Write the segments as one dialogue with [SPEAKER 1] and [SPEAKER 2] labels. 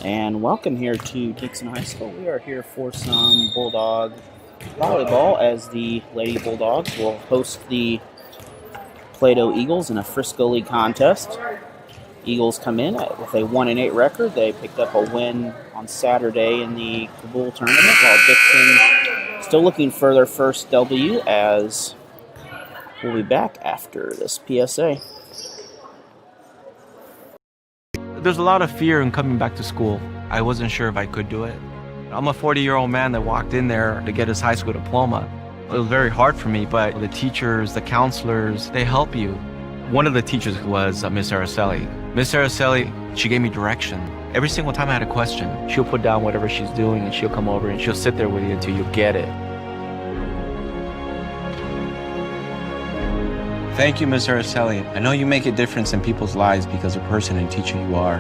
[SPEAKER 1] And welcome here to Dixon High School. We are here for some Bulldog volleyball as the Lady Bulldogs will host the Plato Eagles in a Frisco League contest. Eagles come in with a 1-8 record. They picked up a win on Saturday in the Kabul tournament, while Dixon still looking for their first W, as we'll be back after this PSA.
[SPEAKER 2] There's a lot of fear in coming back to school. I wasn't sure if I could do it. I'm a 40-year-old man that walked in there to get his high school diploma. It was very hard for me, but the teachers, the counselors, they help you. One of the teachers was Miss Araceli. Miss Araceli, she gave me direction. Every single time I had a question, she'll put down whatever she's doing and she'll come over and she'll sit there with you until you get it.
[SPEAKER 3] Thank you, Ms. Araceli. I know you make a difference in people's lives because of the person and teacher you are.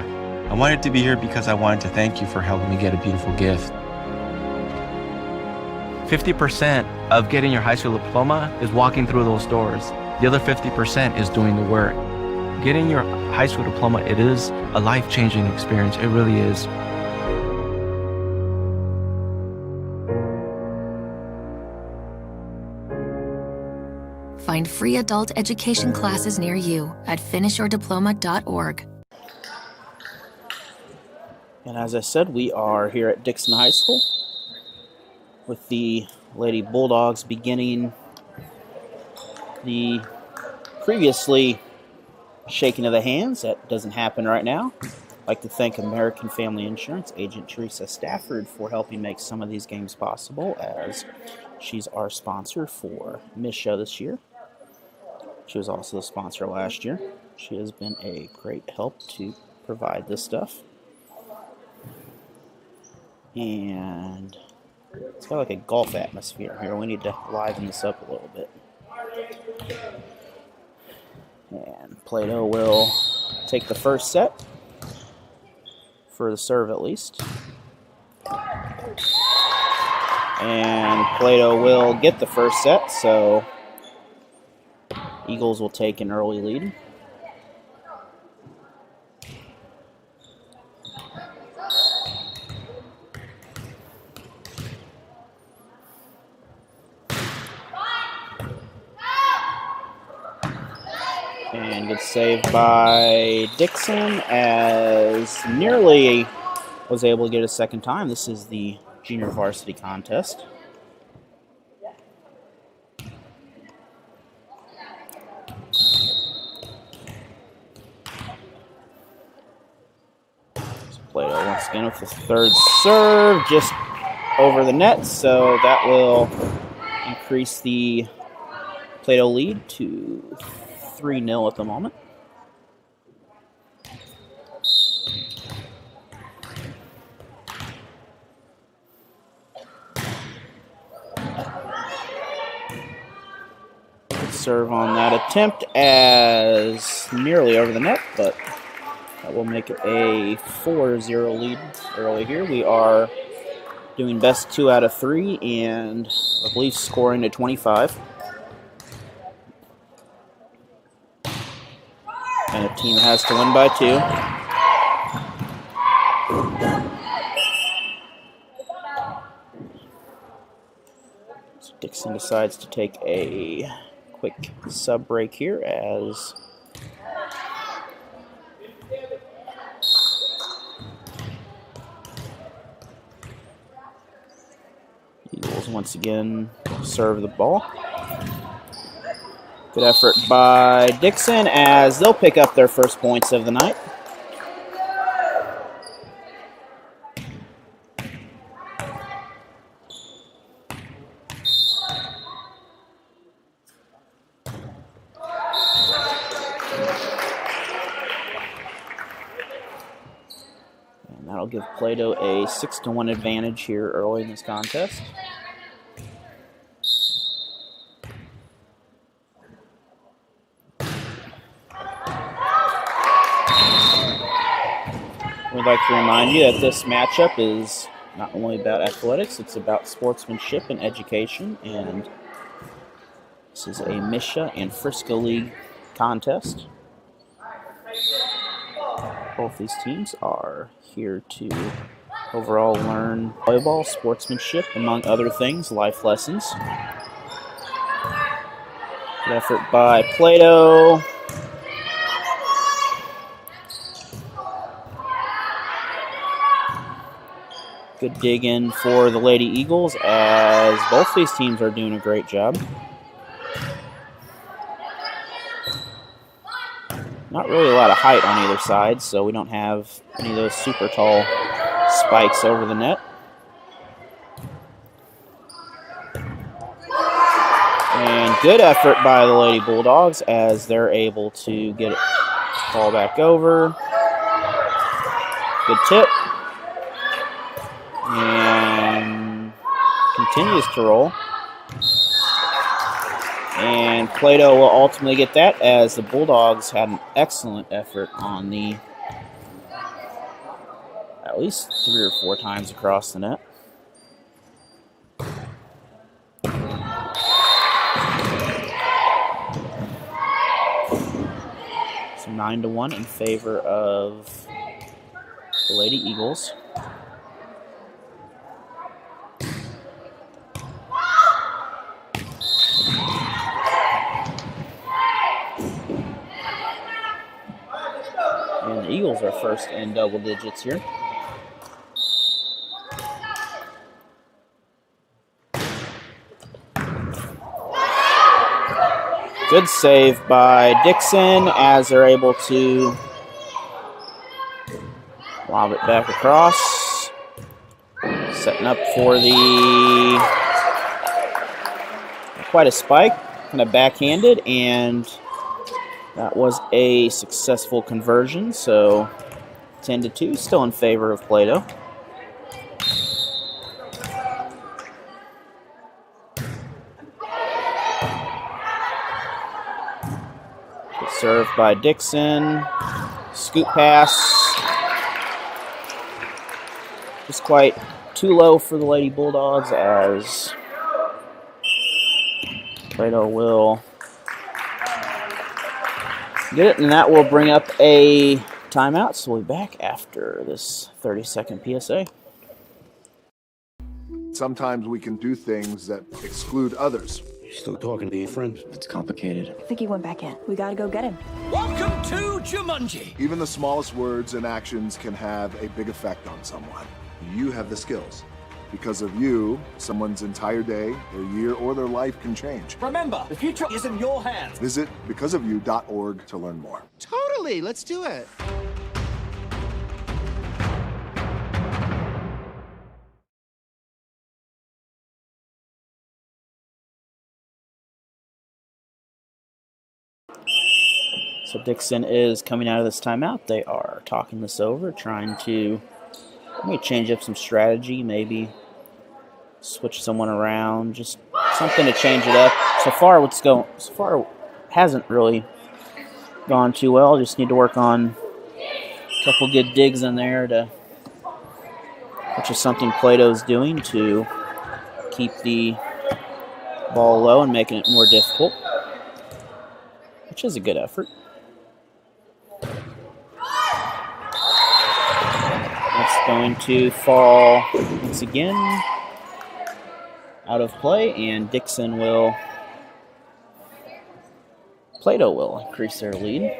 [SPEAKER 3] I wanted to be here because I wanted to thank you for helping me get a beautiful gift.
[SPEAKER 2] 50% of getting your high school diploma is walking through those doors. The other 50% is doing the work. Getting your high school diploma, it is a life-changing experience. It really is.
[SPEAKER 4] Find free adult education classes near you at finishyourdiploma.org.
[SPEAKER 1] And as I said, we are here at Dixon High School with the Lady Bulldogs beginning the previously shaking of the hands. That doesn't happen right now. I'd like to thank American Family Insurance agent Teresa Stafford for helping make some of these games possible, as she's our sponsor for MSHSAA this year. She was also the sponsor last year. She has been a great help to provide this stuff. And it's got like a golf atmosphere here. We need to liven this up a little bit. And Plato will take the first set, for the serve at least. And Plato will get the first set, so Eagles will take an early lead. And good save by Dixon, as nearly was able to get a second time. This is the junior varsity contest. Plato once again with the third serve, just over the net, so that will increase the Plato lead to 3-0 at the moment. Serve on that attempt, as nearly over the net, but that will make it a 4-0 lead early here. We are doing best 2 out of 3, and I believe scoring to 25. And a team has to win by 2. So Dixon decides to take a quick sub break here, as Eagles once again serve the ball. Good effort by Dixon, as they'll pick up their first points of the night. And that'll give Plato a 6-1 advantage here early in this contest. We'd like to remind you that this matchup is not only about athletics, it's about sportsmanship and education, and this is a MSHSAA and Frisco League contest. Both these teams are here to overall learn volleyball, sportsmanship, among other things, life lessons. Good effort by Plato. Good dig in for the Lady Eagles, as both these teams are doing a great job. Not really a lot of height on either side, so we don't have any of those super tall spikes over the net. And good effort by the Lady Bulldogs as they're able to get it ball back over. Good tip. And continues to roll. And Plato will ultimately get that, as the Bulldogs had an excellent effort on the at least 3 or 4 times across the net. So 9-1 in favor of the Lady Eagles. And the Eagles are first in double digits here. Good save by Dixon as they're able to lob it back across. Setting up for the quite a spike, kind of backhanded, and that was a successful conversion, so 10-2, still in favor of Plato. Good serve by Dixon. Scoop pass. Just quite too low for the Lady Bulldogs, as Plato will get it, and that will bring up a timeout. So we'll be back after this 30-second PSA.
[SPEAKER 5] Sometimes we can do things that exclude others.
[SPEAKER 6] You still talking to your friend?
[SPEAKER 7] It's complicated.
[SPEAKER 8] I think he went back in. We gotta go get him.
[SPEAKER 9] Welcome to Jumanji.
[SPEAKER 5] Even the smallest words and actions can have a big effect on someone. You have the skills. Because of you, someone's entire day, their year, or their life can change.
[SPEAKER 9] Remember, the future is in your hands.
[SPEAKER 5] Visit becauseofyou.org to learn more.
[SPEAKER 6] Totally, let's do it.
[SPEAKER 1] So Dixon is coming out of this timeout. They are talking this over, trying to maybe change up some strategy, maybe switch someone around, just something to change it up. So far hasn't really gone too well. Just need to work on a couple good digs in there, which is something Plato's doing to keep the ball low and making it more difficult, which is a good effort. That's going to fall once again out of play, and Plato will increase their lead.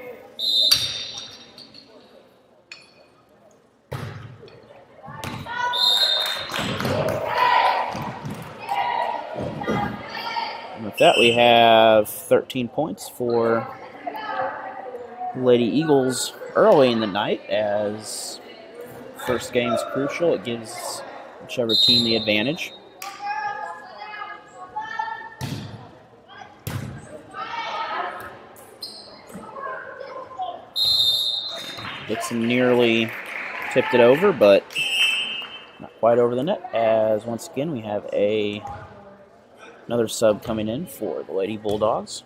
[SPEAKER 1] And with that, we have 13 points for Lady Eagles early in the night, as first game is crucial. It gives whichever team the advantage. Dixon nearly tipped it over, but not quite over the net, as once again we have another sub coming in for the Lady Bulldogs.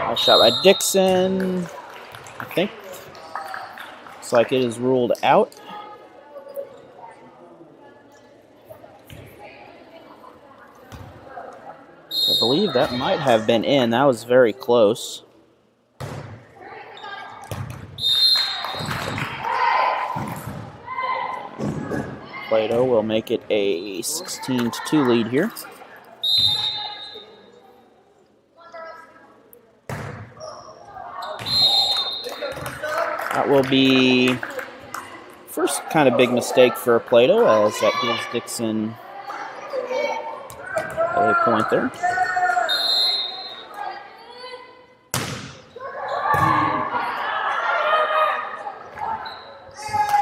[SPEAKER 1] Nice shot by Dixon. I think looks like it is ruled out. I believe that might have been in. That was very close. Plato will make it a 16-2 lead here. That will be first kind of big mistake for Plato, as that gives Dixon a point there.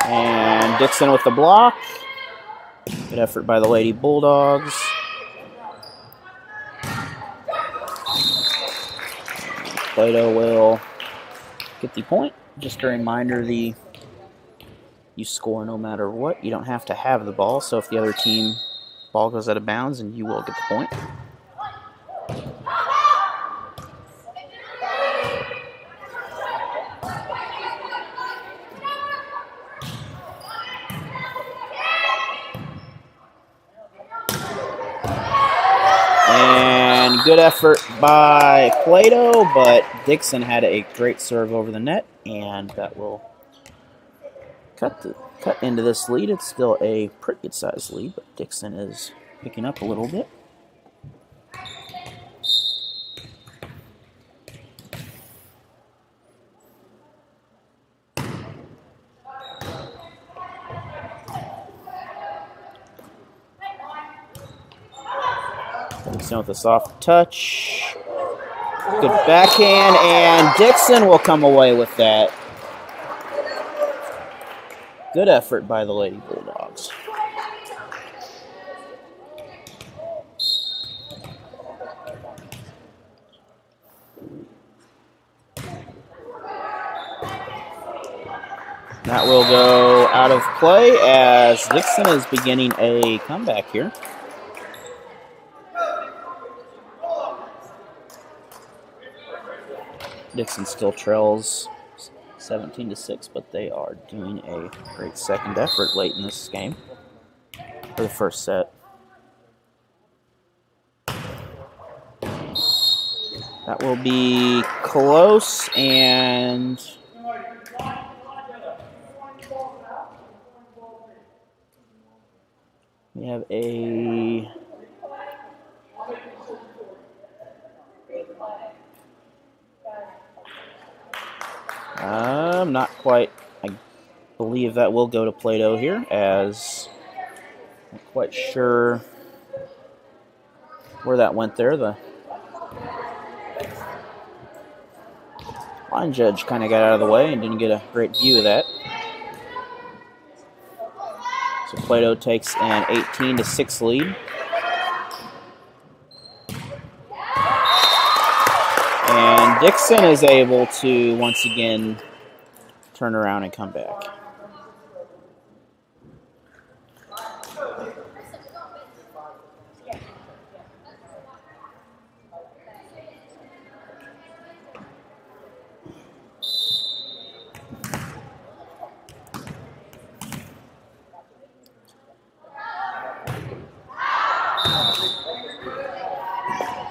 [SPEAKER 1] And Dixon with the block. Good effort by the Lady Bulldogs. Plato will get the point. Just a reminder, you score no matter what. You don't have to have the ball, so if the other team ball goes out of bounds, and you will get the point. And good effort by Plato, but Dixon had a great serve over the net, and that will cut into this lead. It's still a pretty good sized lead, but Dixon is picking up a little bit. Dixon with a soft touch. Good backhand, and Dixon will come away with that. Good effort by the Lady Bulldogs. That will go out of play as Dixon is beginning a comeback here. Dixon still trails 17-6, but they are doing a great second effort late in this game for the first set. That will be close, and we have a not quite. I believe that will go to Plato here, as I'm not quite sure where that went there. The line judge kind of got out of the way and didn't get a great view of that. So Plato takes an 18-6 lead. And Dixon is able to once again turn around and come back.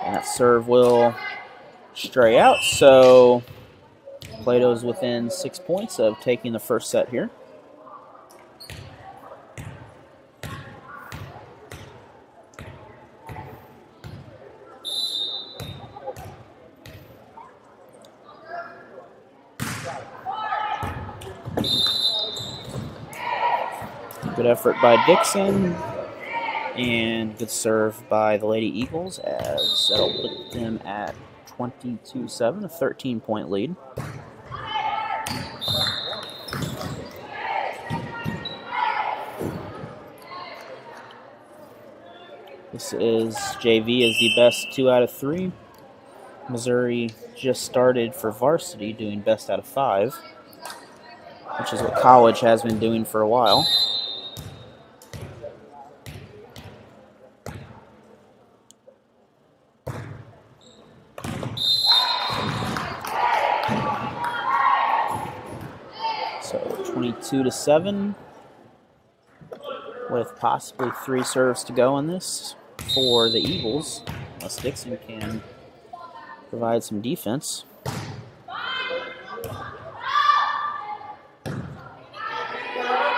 [SPEAKER 1] And that serve will stray out, so Plato's within 6 points of taking the first set here. Good effort by Dixon, and good serve by the Lady Eagles, as that'll put them at 22-7, a 13-point lead. This is JV is the best 2 out of 3. Missouri just started for varsity doing best out of 5, which is what college has been doing for a while. So 22-7. With possibly 3 serves to go in this for the Eagles. unless Dixon can provide some defense.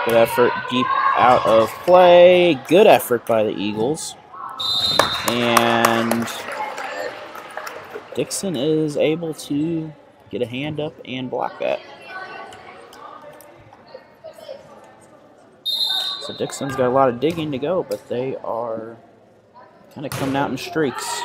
[SPEAKER 1] Good effort deep out of play. Good effort by the Eagles. And Dixon is able to get a hand up and block that. So Dixon's got a lot of digging to go, but they are kind of coming out in streaks.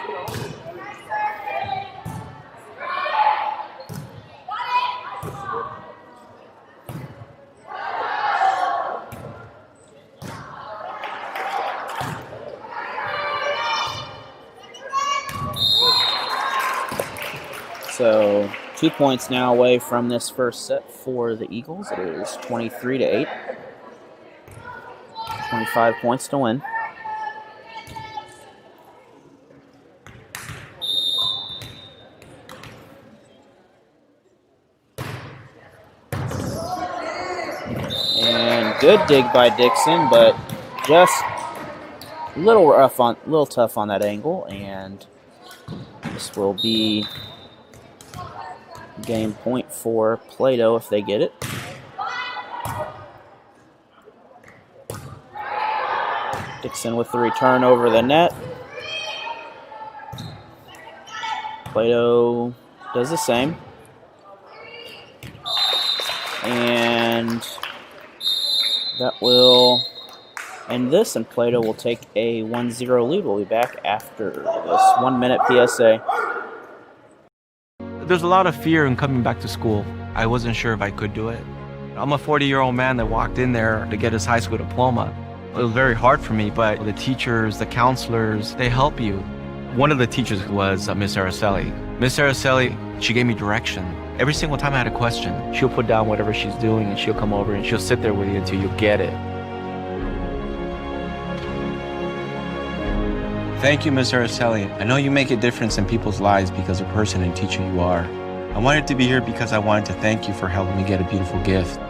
[SPEAKER 1] So 2 points now away from this first set for the Eagles. It is 23-8. 25 points to win. And good dig by Dixon, but just a little tough on that angle, and this will be game point for Plato if they get it. Dixon with the return over the net. Plato does the same. And that will end this, and Plato will take a 1-0 lead. We'll be back after this 1 minute PSA.
[SPEAKER 2] There's a lot of fear in coming back to school. I wasn't sure if I could do it. I'm a 40-year-old man that walked in there to get his high school diploma. It was very hard for me, but the teachers, the counselors, they help you. One of the teachers was Miss Araceli. Miss Araceli, she gave me direction. Every single time I had a question, she'll put down whatever she's doing and she'll come over and she'll sit there with you until you get it.
[SPEAKER 3] Thank you, Ms. Araceli. I know you make a difference in people's lives because of the person and teacher you are. I wanted to be here because I wanted to thank you for helping me get a beautiful gift.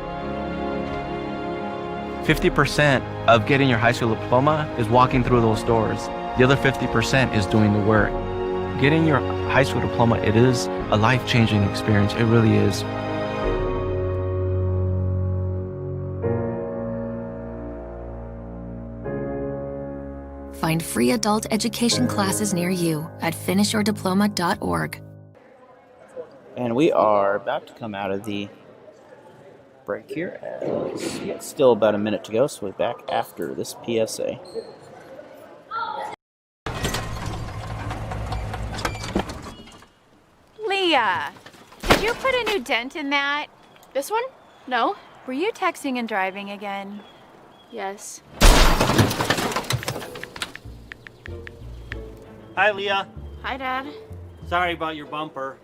[SPEAKER 2] 50% of getting your high school diploma is walking through those doors. The other 50% is doing the work. Getting your high school diploma, it is a life-changing experience. It really is.
[SPEAKER 4] Find free adult education classes near you at finishyourdiploma.org.
[SPEAKER 1] And we are about to come out of the break here. It's still about a minute to go, so we'll be back after this PSA.
[SPEAKER 7] Leah, did you put a new dent in that?
[SPEAKER 10] This one? No.
[SPEAKER 7] Were you texting and driving again?
[SPEAKER 10] Yes.
[SPEAKER 9] Hi, Leah.
[SPEAKER 10] Hi, Dad.
[SPEAKER 9] Sorry about your bumper.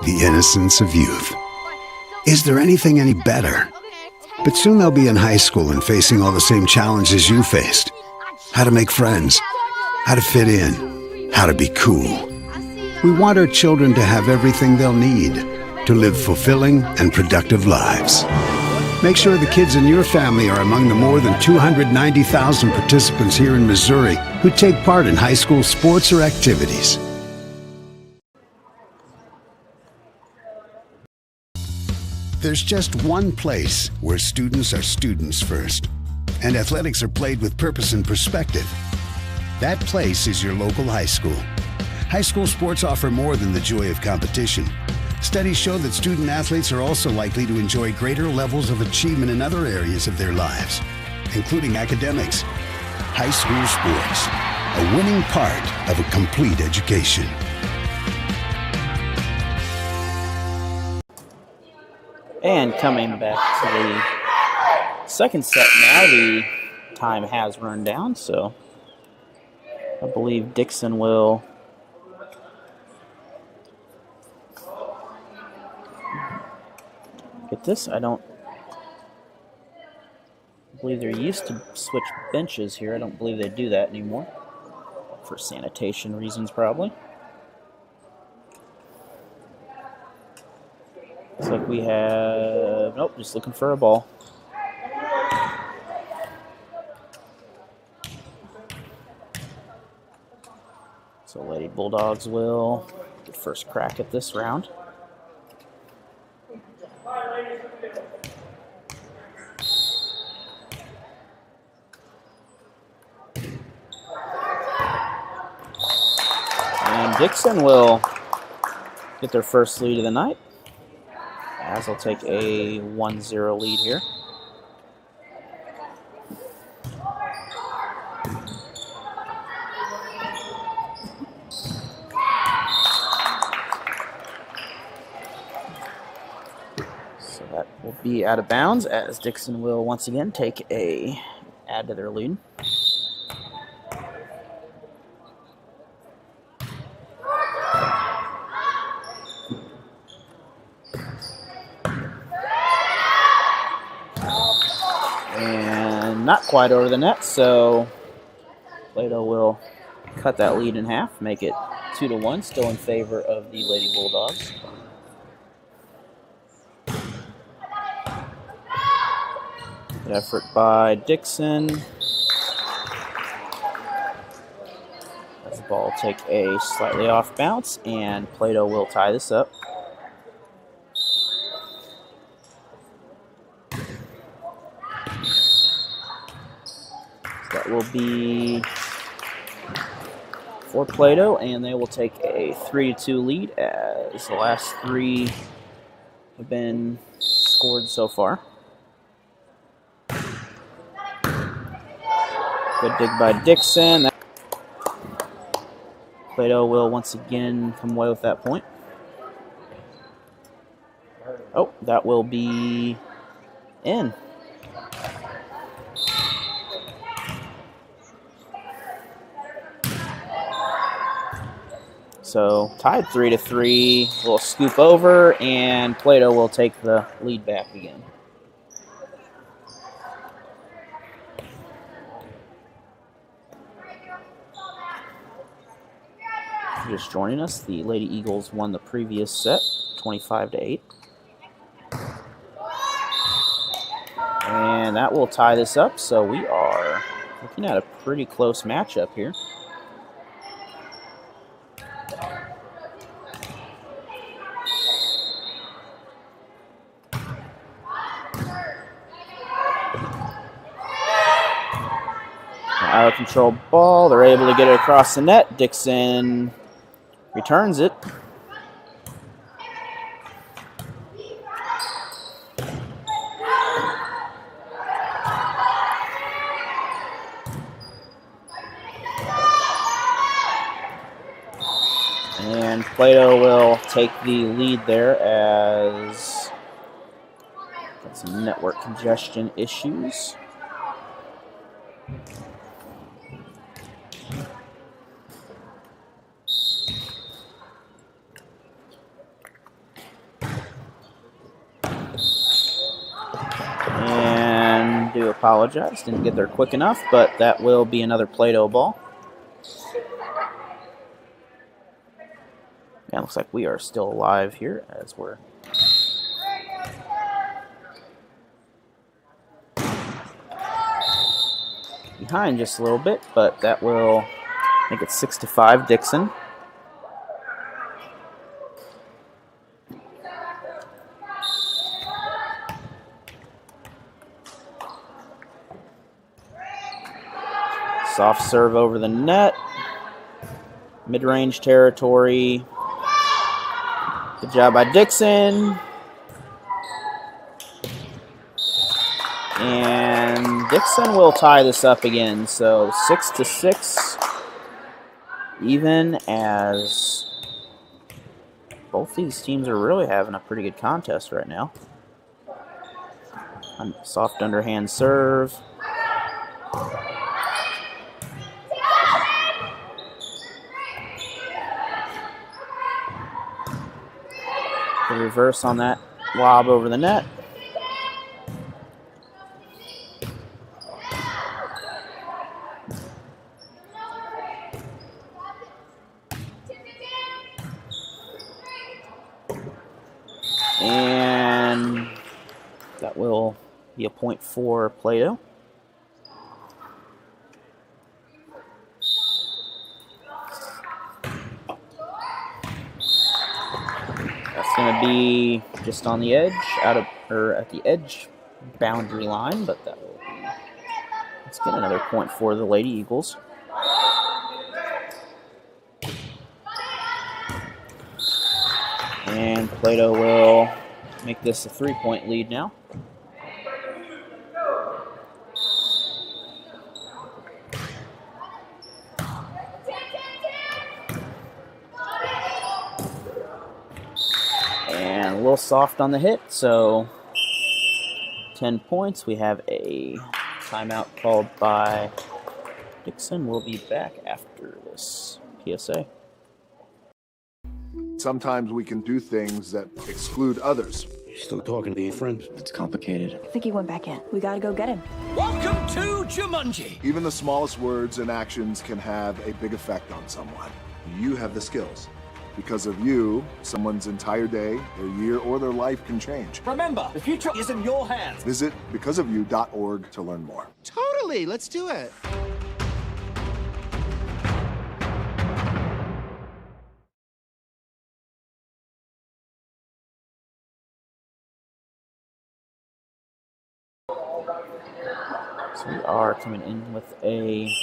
[SPEAKER 6] The innocence of youth. Is there anything any better? But soon they'll be in high school and facing all the same challenges you faced. How to make friends, how to fit in, how to be cool. We want our children to have everything they'll need to live fulfilling and productive lives. Make sure the kids in your family are among the more than 290,000 participants here in Missouri who take part in high school sports or activities. There's just one place where students are students first, and athletics are played with purpose and perspective. That place is your local high school. High school sports offer more than the joy of competition. Studies show that student athletes are also likely to enjoy greater levels of achievement in other areas of their lives, including academics. High school sports, a winning part of a complete education.
[SPEAKER 1] And coming back to the second set now, the time has run down, so I believe Dixon will get this. I don't believe they're used to switch benches here. I don't believe they do that anymore. for sanitation reasons, probably. Looks like we have... Nope, just looking for a ball. So Lady Bulldogs will get first crack at this round. And Dixon will get their first lead of the night, as they'll take a 1-0 lead here. So that will be out of bounds, as Dixon will once again take a add to their lead. Not quite over the net, so Plato will cut that lead in half, make it 2-1, still in favor of the Lady Bulldogs. Good effort by Dixon. As the ball will take a slightly off bounce, and Plato will tie this up. That will be for Plato, and they will take a 3-2 lead, as the last three have been scored so far. Good dig by Dixon. Plato will once again come away with that point. Oh, that will be in. So tied 3-3. We'll scoop over, and Plato will take the lead back again. Just joining us, the Lady Eagles won the previous set, 25-8. And that will tie this up, so we are looking at a pretty close matchup here. Out of control ball, they're able to get it across the net. Dixon returns it. And Plato will take the lead there, as got some network congestion issues. And do apologize, didn't get there quick enough, but that will be another Plato ball. Yeah, looks like we are still alive here, as we're behind just a little bit, but that will make it 6-5 Dixon. Soft serve over the net. Mid-range territory. Good job by Dixon. And Dixon will tie this up again. So 6-6. Even, as both these teams are really having a pretty good contest right now. Soft underhand serve. The reverse on that lob over the net. And that will be a point for Plato. That's going to be just on the edge, at the edge boundary line, but that will be. Let's get another point for the Lady Eagles. And Plato will make this a 3-point lead now. And a little soft on the hit, so 10 points. We have a timeout called by Dixon. We'll be back after this PSA.
[SPEAKER 5] Sometimes we can do things that exclude others.
[SPEAKER 11] Still talking to your friend?
[SPEAKER 3] It's complicated.
[SPEAKER 8] I think he went back in. We gotta go get him.
[SPEAKER 11] Welcome to Jumanji.
[SPEAKER 5] Even the smallest words and actions can have a big effect on someone. You have the skills. Because of you, someone's entire day, their year, or their life can change.
[SPEAKER 11] Remember, the future is in your hands.
[SPEAKER 5] Visit becauseofyou.org to learn more.
[SPEAKER 11] Totally, let's do it.
[SPEAKER 1] So we are coming in with a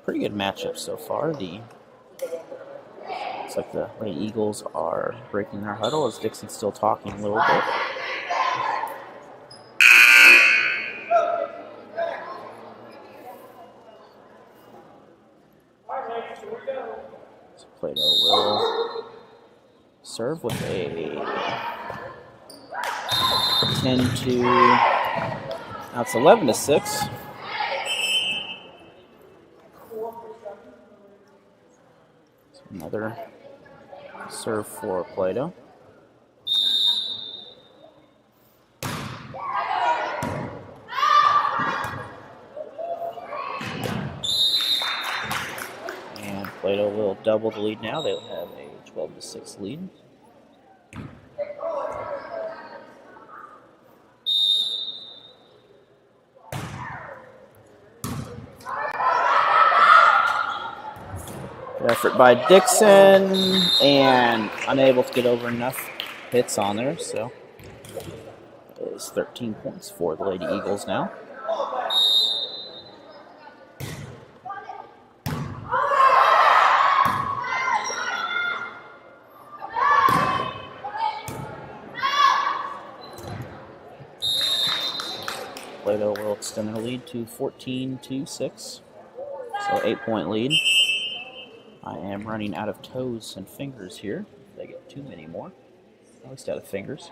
[SPEAKER 1] pretty good matchup so far. Looks like the Lady Eagles are breaking their huddle as Dixon's still talking a little bit. So Plato will serve with a 10 to, now it's 11 to 6. So another serve for Plato. And Plato will double the lead now. They'll have a 12 to 6 lead. Good effort by Dixon, and unable to get over enough hits on there, so it is 13 points for the Lady Eagles now. Plato will extend their lead to 14 to 6, so 8-point lead. I am running out of toes and fingers here. If they get too many more, at least out of fingers.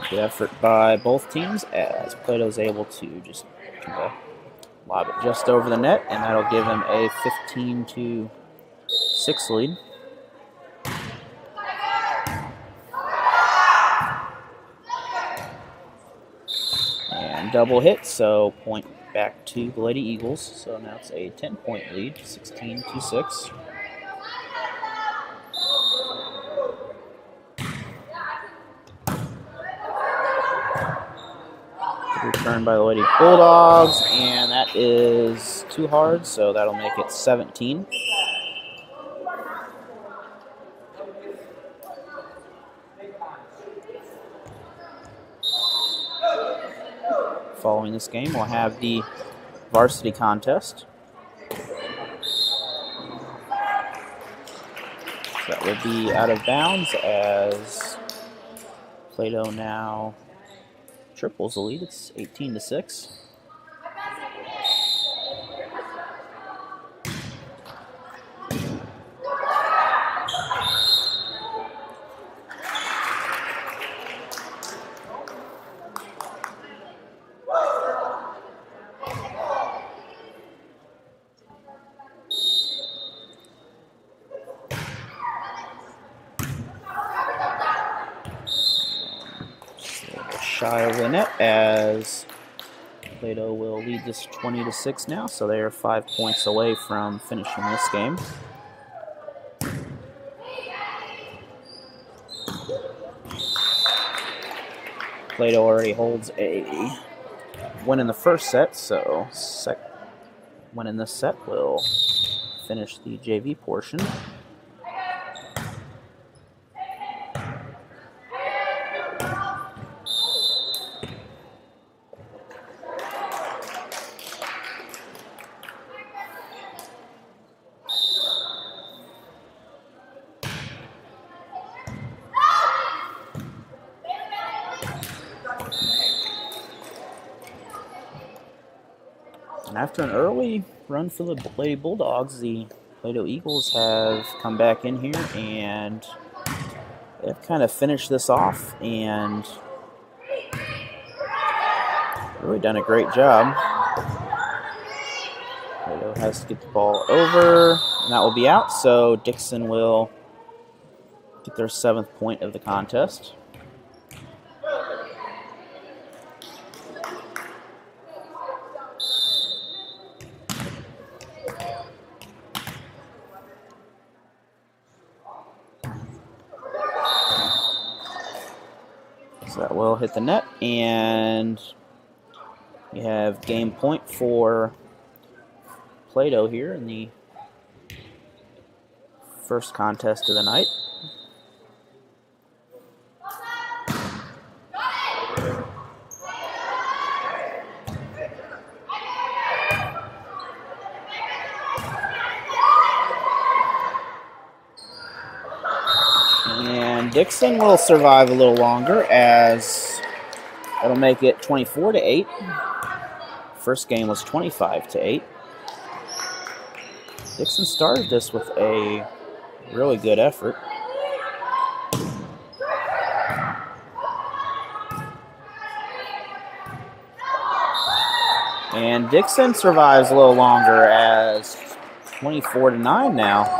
[SPEAKER 1] Good effort by both teams as Plato's able to just kind of lob it just over the net, and that'll give them a 15 to 6 lead. Double hit, so point back to the Lady Eagles. So now it's a 10-point lead, 16 to 6. Good return by the Lady Bulldogs, and that is too hard, so that'll make it 17. Following this game, we'll have the varsity contest. That would be out of bounds as Plato now triples the lead. It's 18 to 6. shy of the net as Plato will lead this 20-6 now, so they are 5 points away from finishing this game. Plato already holds a win in the first set, so win in this set will finish the JV portion. And after an early run for the Lady Bulldogs, the Plato Eagles have come back in here and they've kind of finished this off and really done a great job. Plato has to get the ball over, and that will be out, so Dixon will get their 7th point of the contest. So that will hit the net, and we have game point for Plato here in the first contest of the night. And Dixon will survive a little longer as it'll make it 24-8. First game was 25-8. Dixon started this with a really good effort. And Dixon survives a little longer as 24-9 now.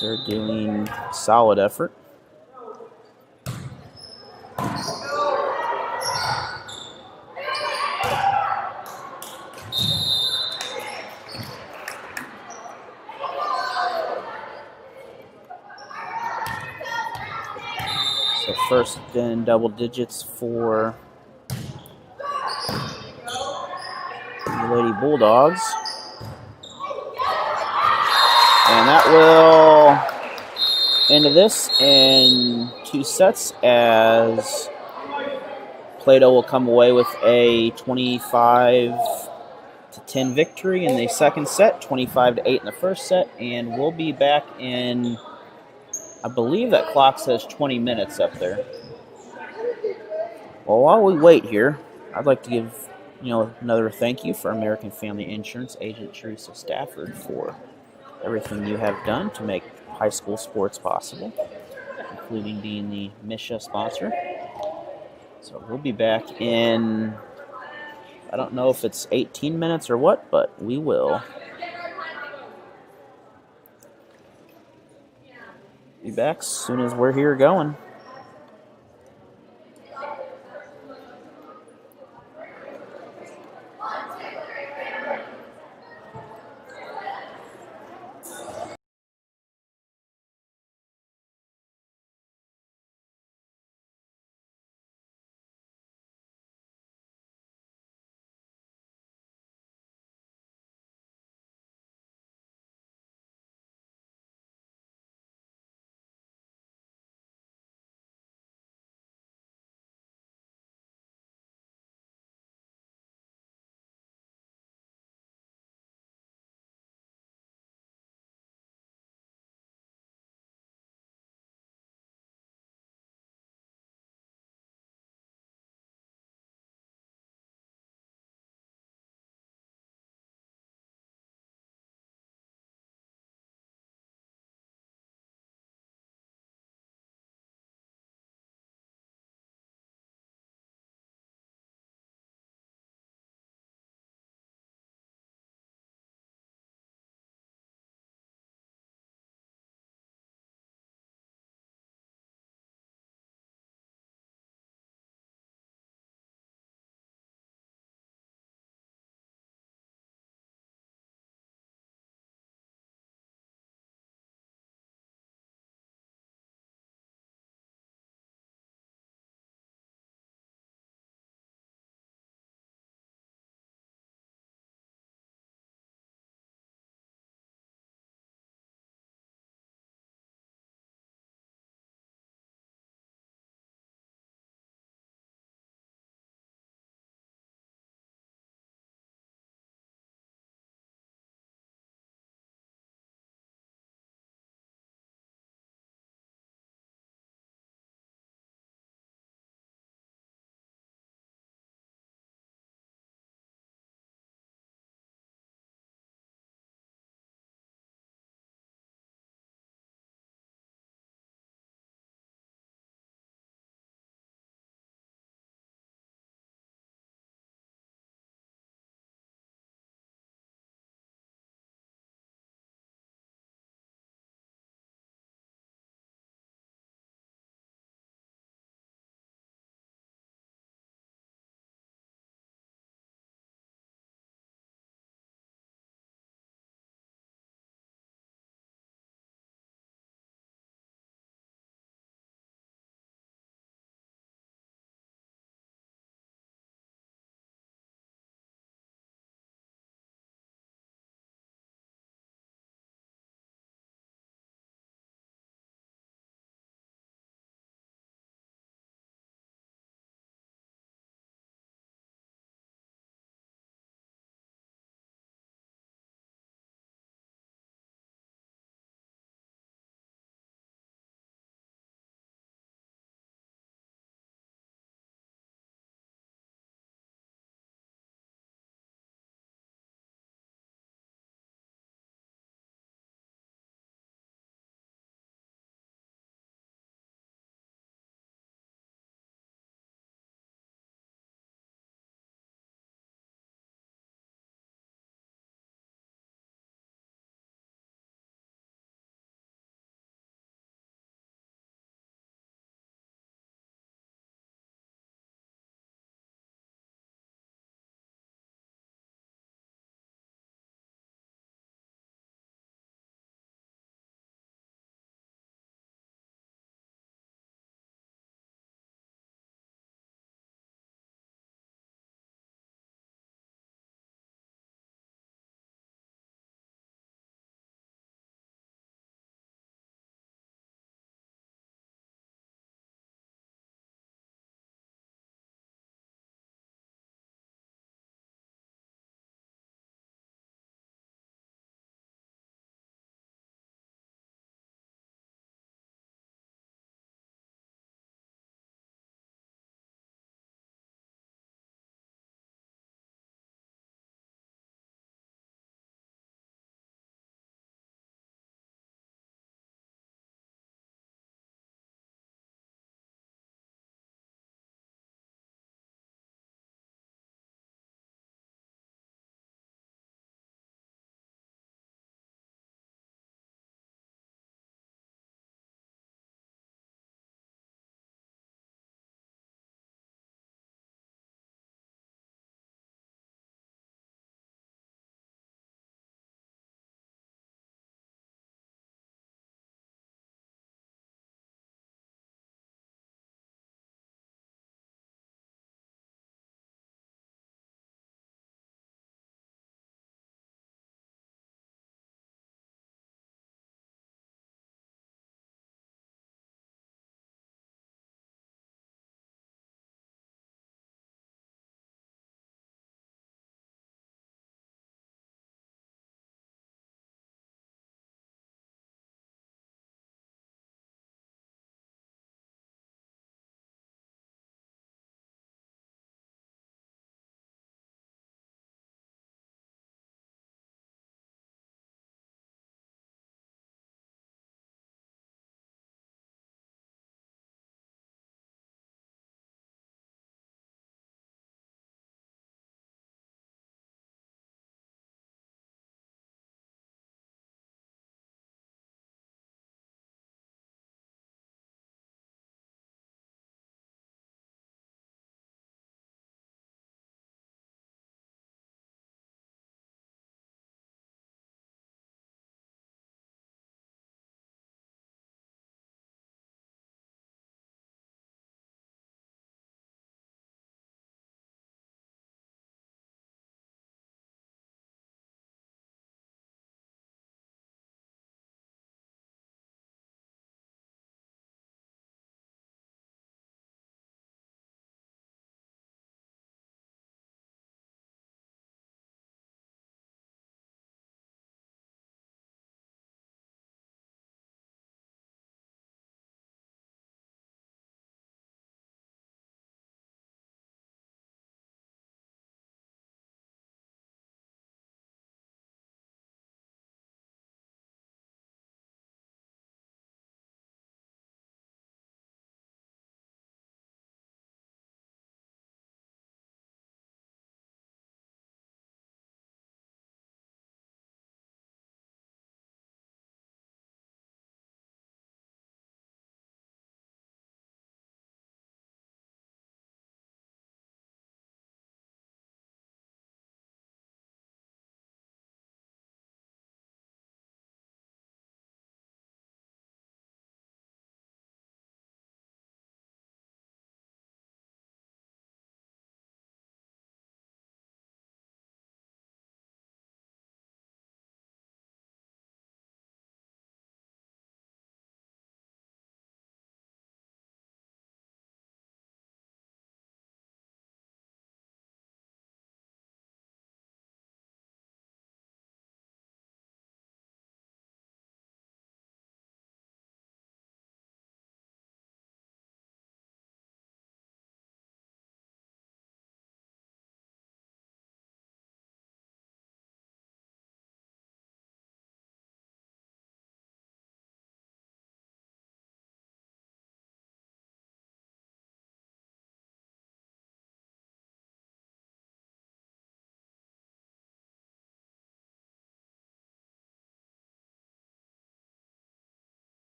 [SPEAKER 1] They're doing solid effort. So first in double digits for the Lady Bulldogs. And that will end this in 2 sets as Plato will come away with a 25-10 victory in the second set, 25-8 in the first set, and we'll be back in, I believe that clock says 20 minutes up there. Well, while we wait here, I'd like to give another thank you for American Family Insurance agent Teresa Stafford for everything you have done to make high school sports possible, including being the MSHSAA sponsor. So we'll be back in, I don't know if it's 18 minutes or what, but we will. Be back as soon as we're here going.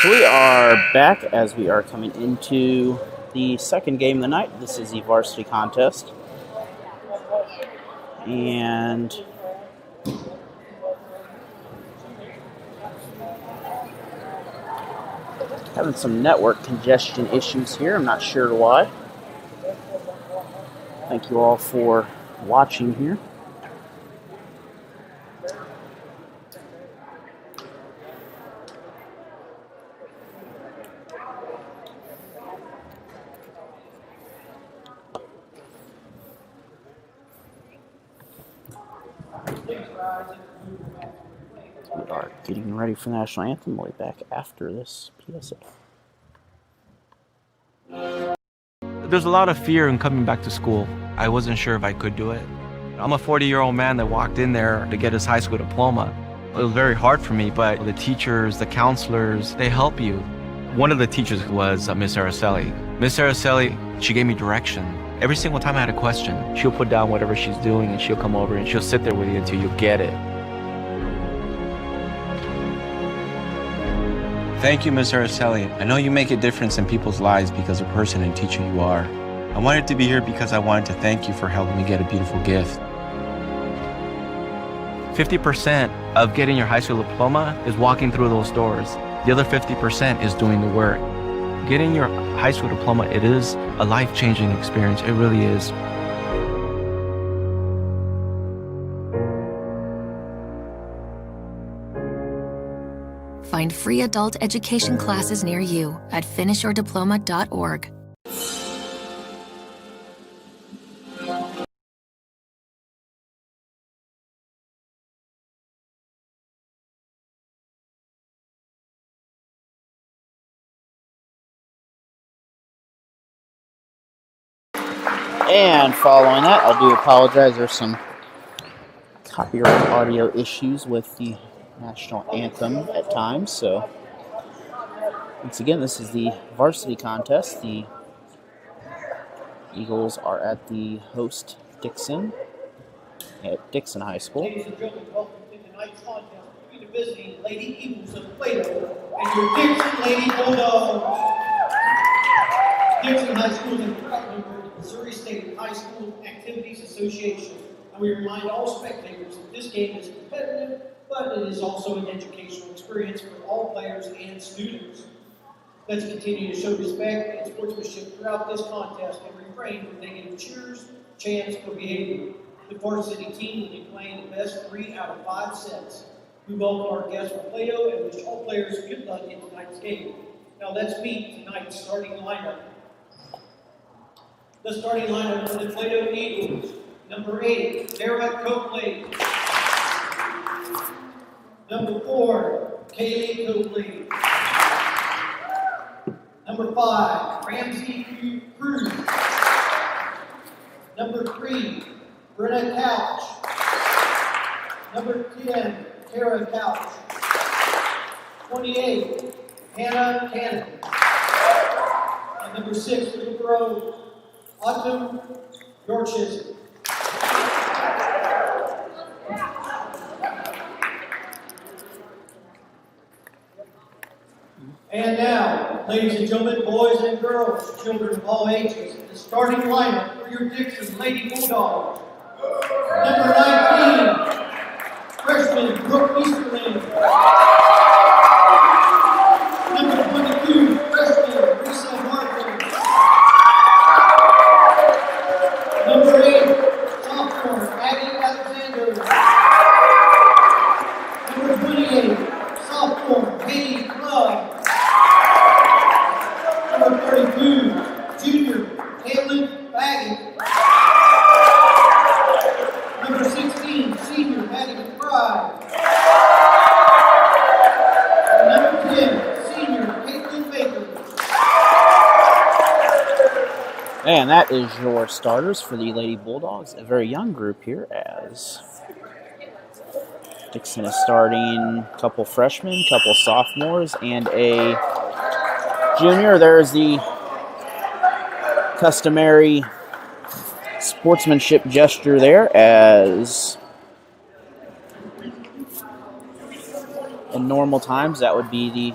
[SPEAKER 1] So we are back as we are coming into the second game of the night. This is the varsity contest. And having some network congestion issues here. I'm not sure why. Thank you all for watching here. We are getting ready for the national anthem. We'll be back after this PSA.
[SPEAKER 2] There's a lot of fear in coming back to school. I wasn't sure if I could do it. I'm a 40-year-old man that walked in there to get his high school diploma. It was very hard for me, but the teachers, the counselors, they help you. One of the teachers was Miss Araceli. Miss Araceli, she gave me direction. Every single time I had a question, she'll put down whatever she's doing and she'll come over and she'll sit there with you until you get it.
[SPEAKER 3] Thank you, Miss Araceli. I know you make a difference in people's lives because of the person and teacher you are. I wanted to be here because I wanted to thank you for helping me get a beautiful gift.
[SPEAKER 2] 50% of getting your high school diploma is walking through those doors. The other 50% is doing the work. Getting your high school diploma, it is a life-changing experience. It really is.
[SPEAKER 4] Find free adult education classes near you at finishyourdiploma.org.
[SPEAKER 1] And following that, I do apologize. There's some copyright audio issues with the national anthem at times. So, once again, this is the varsity contest. The Eagles are at the host Dixon at Dixon High School.
[SPEAKER 12] Ladies and gentlemen, welcome to tonight's contest between the visiting Lady Eagles of Plato and your Dixon Lady Bulldogs. Dixon High School is a proud member of the Missouri State High School Activities Association, and we remind all spectators that this game is competitive, but it is also an educational experience for all players and students. Let's continue to show respect and sportsmanship throughout this contest and refrain from negative cheers, chants, or behavior. The varsity team will be playing the best 3 out of 5 sets. We welcome our guests from Plato and wish all players good luck in tonight's game. Now let's meet tonight's starting lineup. The starting lineup for the Plato Eagles. Number 8, Tara Copley. Number 4, Kaylee Copley. Number 5, Ramsey Cruz. Number 3, Brenna Couch. Number 10, Tara Couch. 28, Hannah Cannon. And number 6, little girl, Autumn Yorkshire. And now, ladies and gentlemen, boys and girls, children of all ages, the starting lineup for your Dixon Lady Bulldogs. Number 19, freshman Brooke Easterling. Number 22, freshman Risa Martin. Number 8, sophomore Abby Alexander. Number 28, sophomore Haley Love. Number 32, junior Caitlin Baggett. Number 16, senior Maddie McBride. And number 10, senior Caitlin Baker.
[SPEAKER 1] And that is your starters for the Lady Bulldogs. A very young group here as Dixon is starting a couple freshmen, a couple sophomores, and a junior. There's the customary sportsmanship gesture there, as in normal times that would be the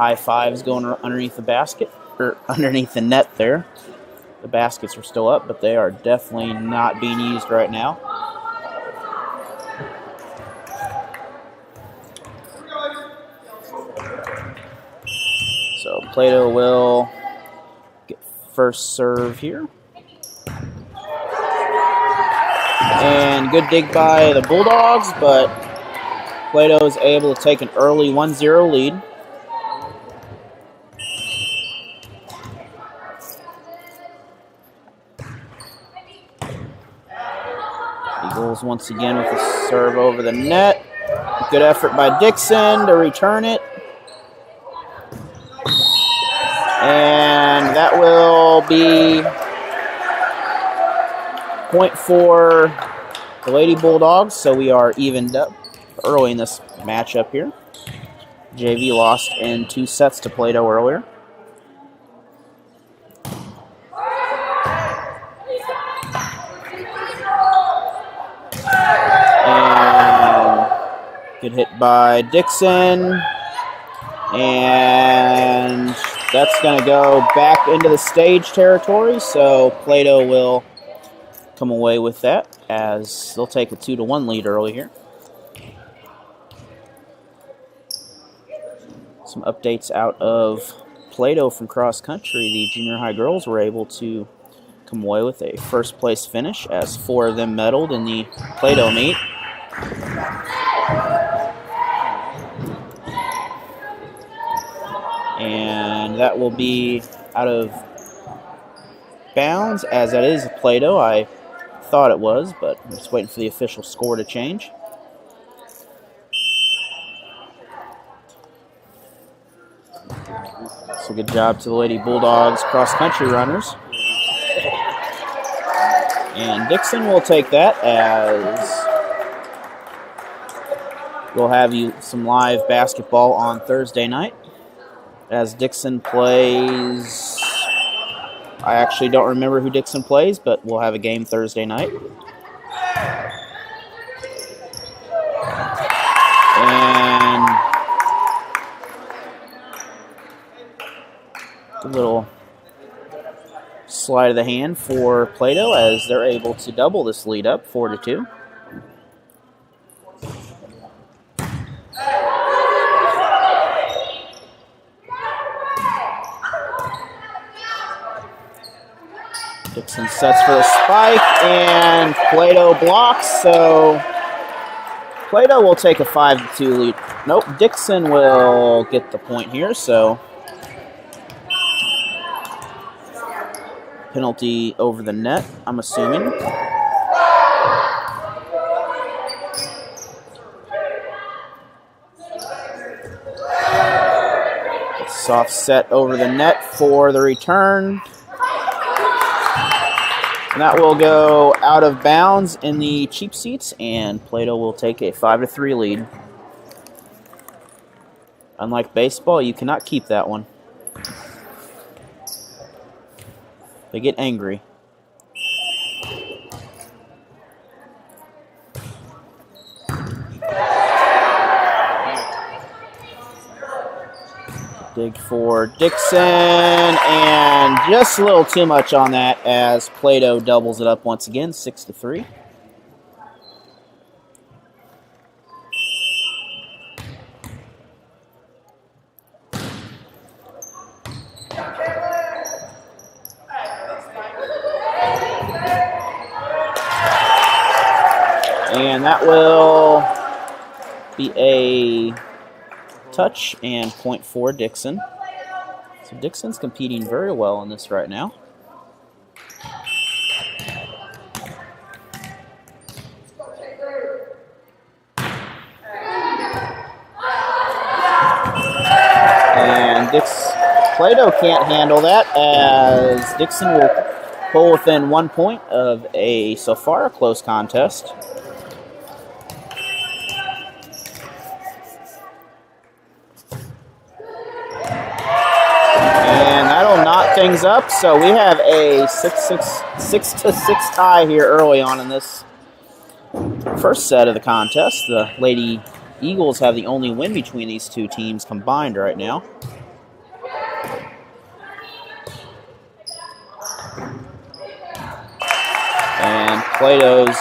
[SPEAKER 1] high fives going underneath the basket, or underneath the net there. The baskets are still up, but they are definitely not being used right now. So Plato will get first serve here. And good dig by the Bulldogs, but Plato is able to take an early 1-0 lead. Eagles once again with a serve over the net. Good effort by Dixon to return it. And that will be point for the Lady Bulldogs, so we are evened up early in this matchup here. JV lost in 2 sets to Plato earlier. And good hit by Dixon. And that's going to go back into the stage territory, so Plato will come away with that as they'll take a 2-1 lead early here. Some updates out of Plato from cross country. The junior high girls were able to come away with a first place finish as 4 of them medaled in the Plato meet. And that will be out of bounds, as that is Plato. I thought it was, but I'm just waiting for the official score to change. So good job to the Lady Bulldogs cross-country runners. And Dixon will take that as we'll have you some live basketball on Thursday night. As Dixon plays, I actually don't remember who Dixon plays, but we'll have a game Thursday night. And a little sleight of the hand for Plato as they're able to double this lead up 4-2. Dixon sets for the spike, and Plato blocks, so Plato will take a 5-2 lead. Nope, Dixon will get the point here, so penalty over the net, I'm assuming. Soft set over the net for the return. And that will go out of bounds in the cheap seats, and Plato will take a 5-3 lead. Unlike baseball, you cannot keep that one. They get angry. Dig for Dixon, and just a little too much on that as Plato doubles it up once again, 6-3. And that will be a touch and point for Dixon. So Dixon's competing very well in this right now. And Plato can't handle that as Dixon will pull within 1 point of a so far a close contest. Things up, so we have a 6-6 tie here early on in this first set of the contest. The Lady Eagles have the only win between these two teams combined right now. Plato's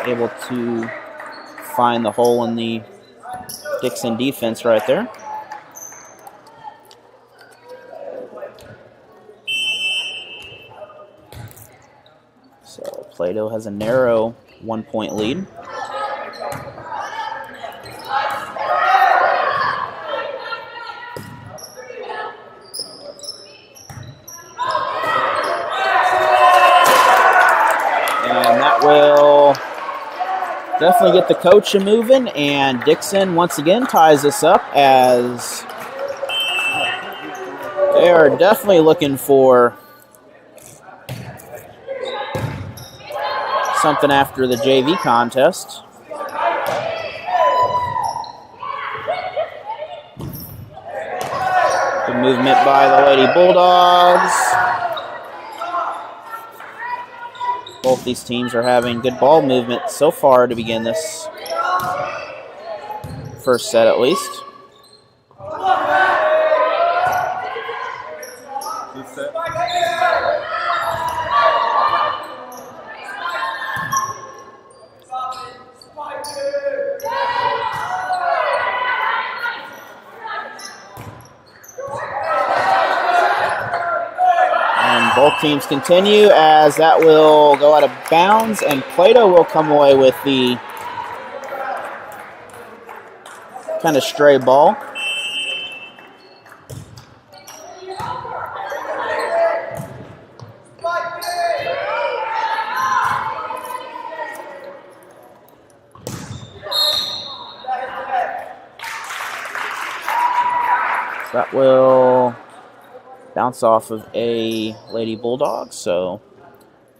[SPEAKER 1] able to find the hole in the Dixon defense right there. So Plato has a narrow 1-point lead. And that will definitely get the coach moving, and Dixon once again ties this up as they are definitely looking for something after the JV contest. Good movement by the Lady Bulldogs. Both these teams are having good ball movement so far to begin this first set at least. And both teams continue as that will go out of bounds, and Plato will come away with the kind of stray ball. That will bounce off of a Lady Bulldog, so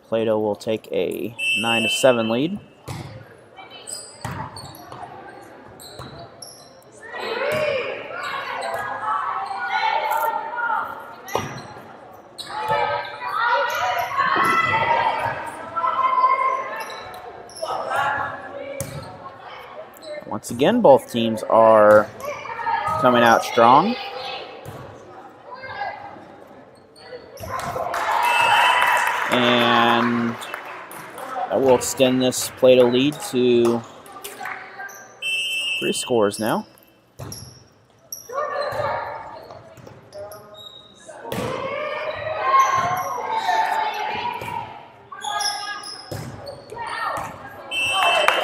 [SPEAKER 1] Plato will take a 9-7 lead. Once again, both teams are coming out strong. And that will extend this Plato lead to 3 scores now.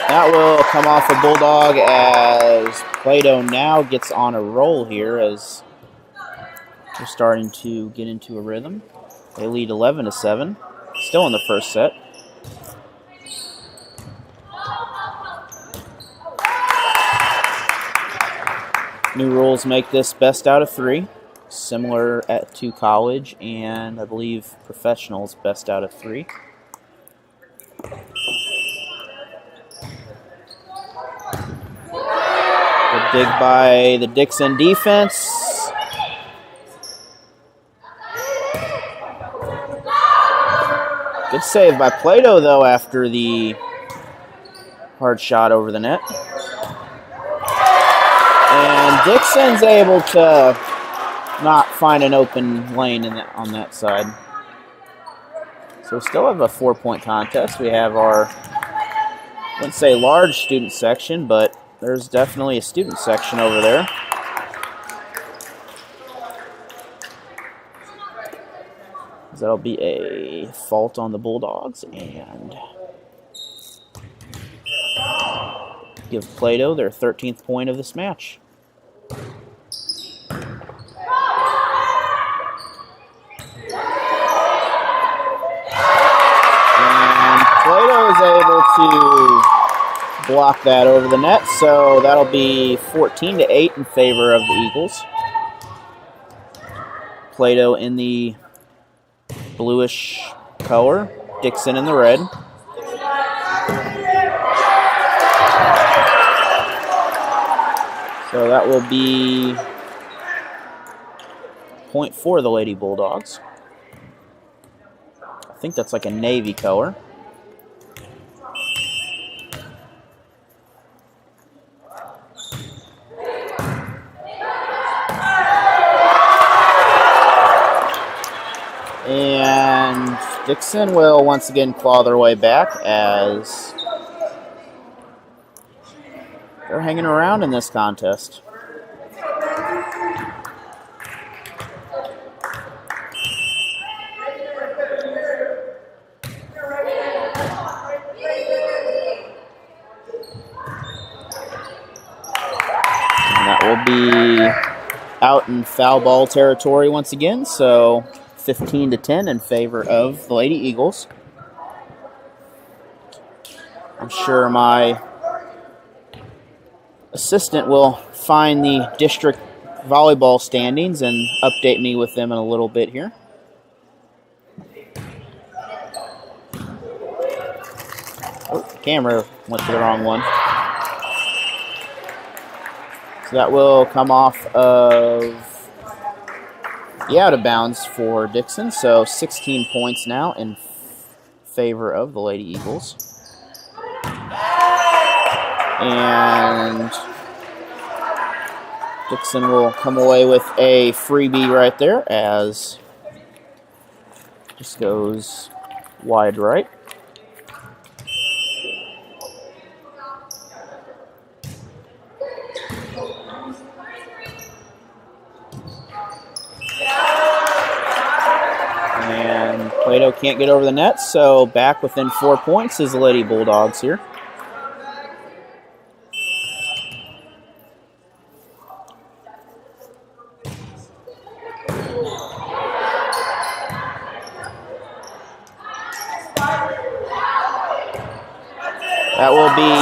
[SPEAKER 1] That will come off a Bulldog as Plato now gets on a roll here as they're starting to get into a rhythm. They lead 11-7, still in the first set. New rules make this best out of 3, similar to college and I believe professionals best out of 3. Good dig by the Dixon defense. Good save by Plato, though, after the hard shot over the net. And Dixon's able to not find an open lane on that side. So we still have a 4-point contest. We have our, I wouldn't say large student section, but there's definitely a student section over there. That'll be a fault on the Bulldogs and give Plato their 13th point of this match. And Plato is able to block that over the net, so that'll be 14-8 in favor of the Eagles. Plato in the bluish color, Dixon in the red. So that will be point for the Lady Bulldogs. I think that's like a navy color. And And Dixon will once again claw their way back as they're hanging around in this contest. That will be out in foul ball territory once again, so 15-10 in favor of the Lady Eagles. I'm sure my assistant will find the district volleyball standings and update me with them in a little bit here. Oh, camera went to the wrong one. So that will come off of the out of bounds for Dixon. So 16 points now in favor of the Lady Eagles. And Dixon will come away with a freebie right there as just goes wide right. And Plato can't get over the net, so back within 4 points is the Lady Bulldogs here. That will be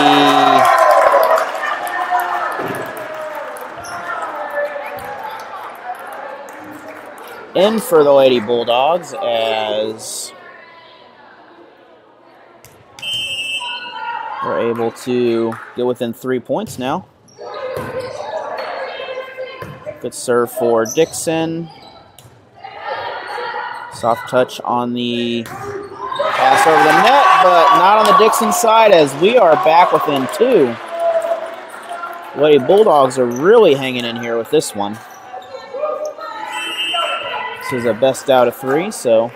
[SPEAKER 1] in for the Lady Bulldogs as we're able to get within 3 points now. Good serve for Dixon. Soft touch on the pass over the net, but not on the Dixon side as we are back within 2. The Lady Bulldogs are really hanging in here with this one. This is a best out of 3, so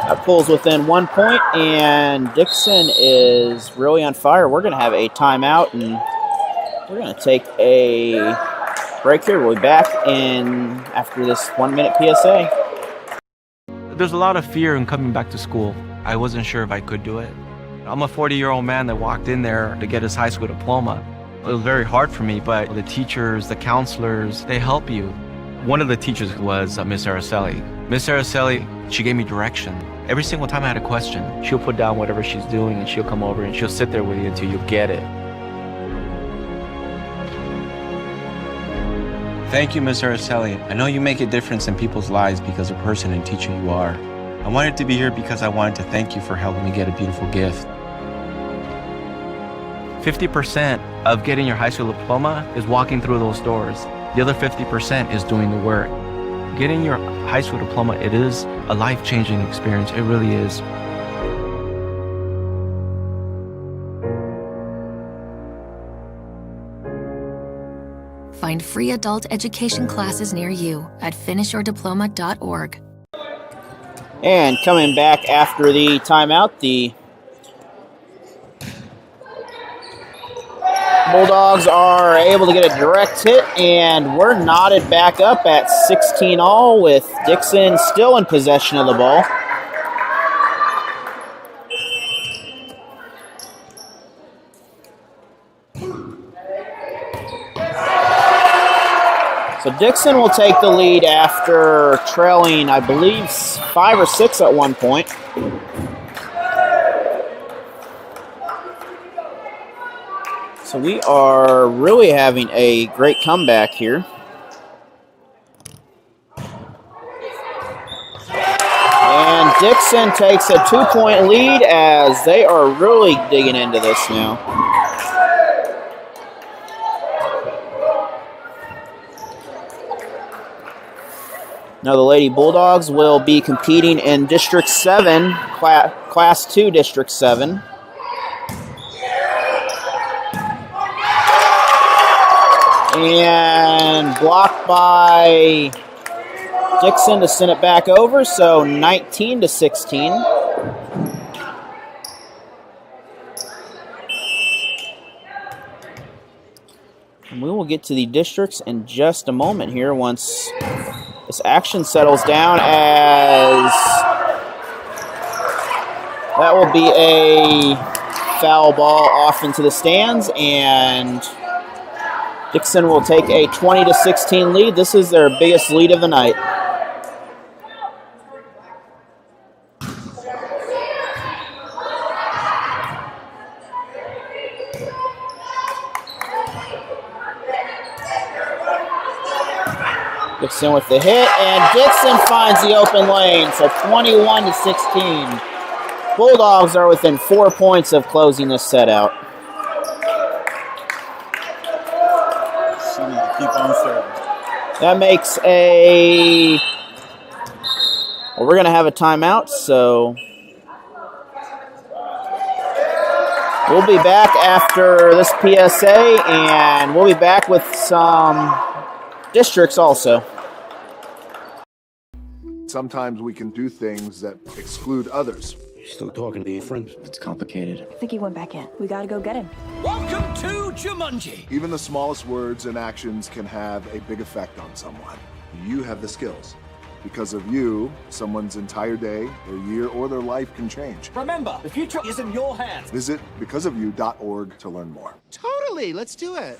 [SPEAKER 1] that pulls within 1 point, and Dixon is really on fire. We're going to have a timeout, and we're going to take a break here. We'll be back in after this 1 minute PSA.
[SPEAKER 2] There's a lot of fear in coming back to school. I wasn't sure if I could do it. I'm a 40-year-old man that walked in there to get his high school diploma. It was very hard for me, but the teachers, the counselors, they help you. One of the teachers was Miss Araceli. Miss Araceli, she gave me direction. Every single time I had a question, she'll put down whatever she's doing and she'll come over and she'll sit there with you until you get it.
[SPEAKER 3] Thank you, Miss Araceli. I know you make a difference in people's lives because of the person and teacher you are. I wanted to be here because I wanted to thank you for helping me get a beautiful gift.
[SPEAKER 2] 50% of getting your high school diploma is walking through those doors. The other 50% is doing the work. Getting your high school diploma, it is a life-changing experience. It really is.
[SPEAKER 4] Find free adult education classes near you at finishyourdiploma.org.
[SPEAKER 1] And coming back after the timeout, the Bulldogs are able to get a direct hit, and we're knotted back up at 16 all with Dixon still in possession of the ball. So Dixon will take the lead after trailing, I believe, 5 or 6 at one point. So we are really having a great comeback here. And Dixon takes a 2-point lead as they are really digging into this now. Now the Lady Bulldogs will be competing in District 7, Class 2 District 7. And blocked by Dixon to send it back over, so 19-16. And we will get to the districts in just a moment here once this action settles down, as that will be a foul ball off into the stands, and Dixon will take a 20-16 lead. This is their biggest lead of the night. Dixon with the hit, and Dixon finds the open lane, so 21-16. Bulldogs are within 4 points of closing this set out.
[SPEAKER 13] Keep on serving.
[SPEAKER 1] That makes a... Well, we're going to have a timeout, so we'll be back after this PSA, and we'll be back with some districts also.
[SPEAKER 5] Sometimes we can do things that exclude others.
[SPEAKER 11] Still talking to your friends?
[SPEAKER 8] It's complicated. I think he went back in. We gotta go get him.
[SPEAKER 11] Welcome to Jumanji.
[SPEAKER 5] Even the smallest words and actions can have a big effect on someone. You have the skills. Because of you, someone's entire day, their year, or their life can change.
[SPEAKER 11] Remember, the future is in your hands.
[SPEAKER 5] Visit becauseofyou.org to learn more.
[SPEAKER 11] Totally, let's do it.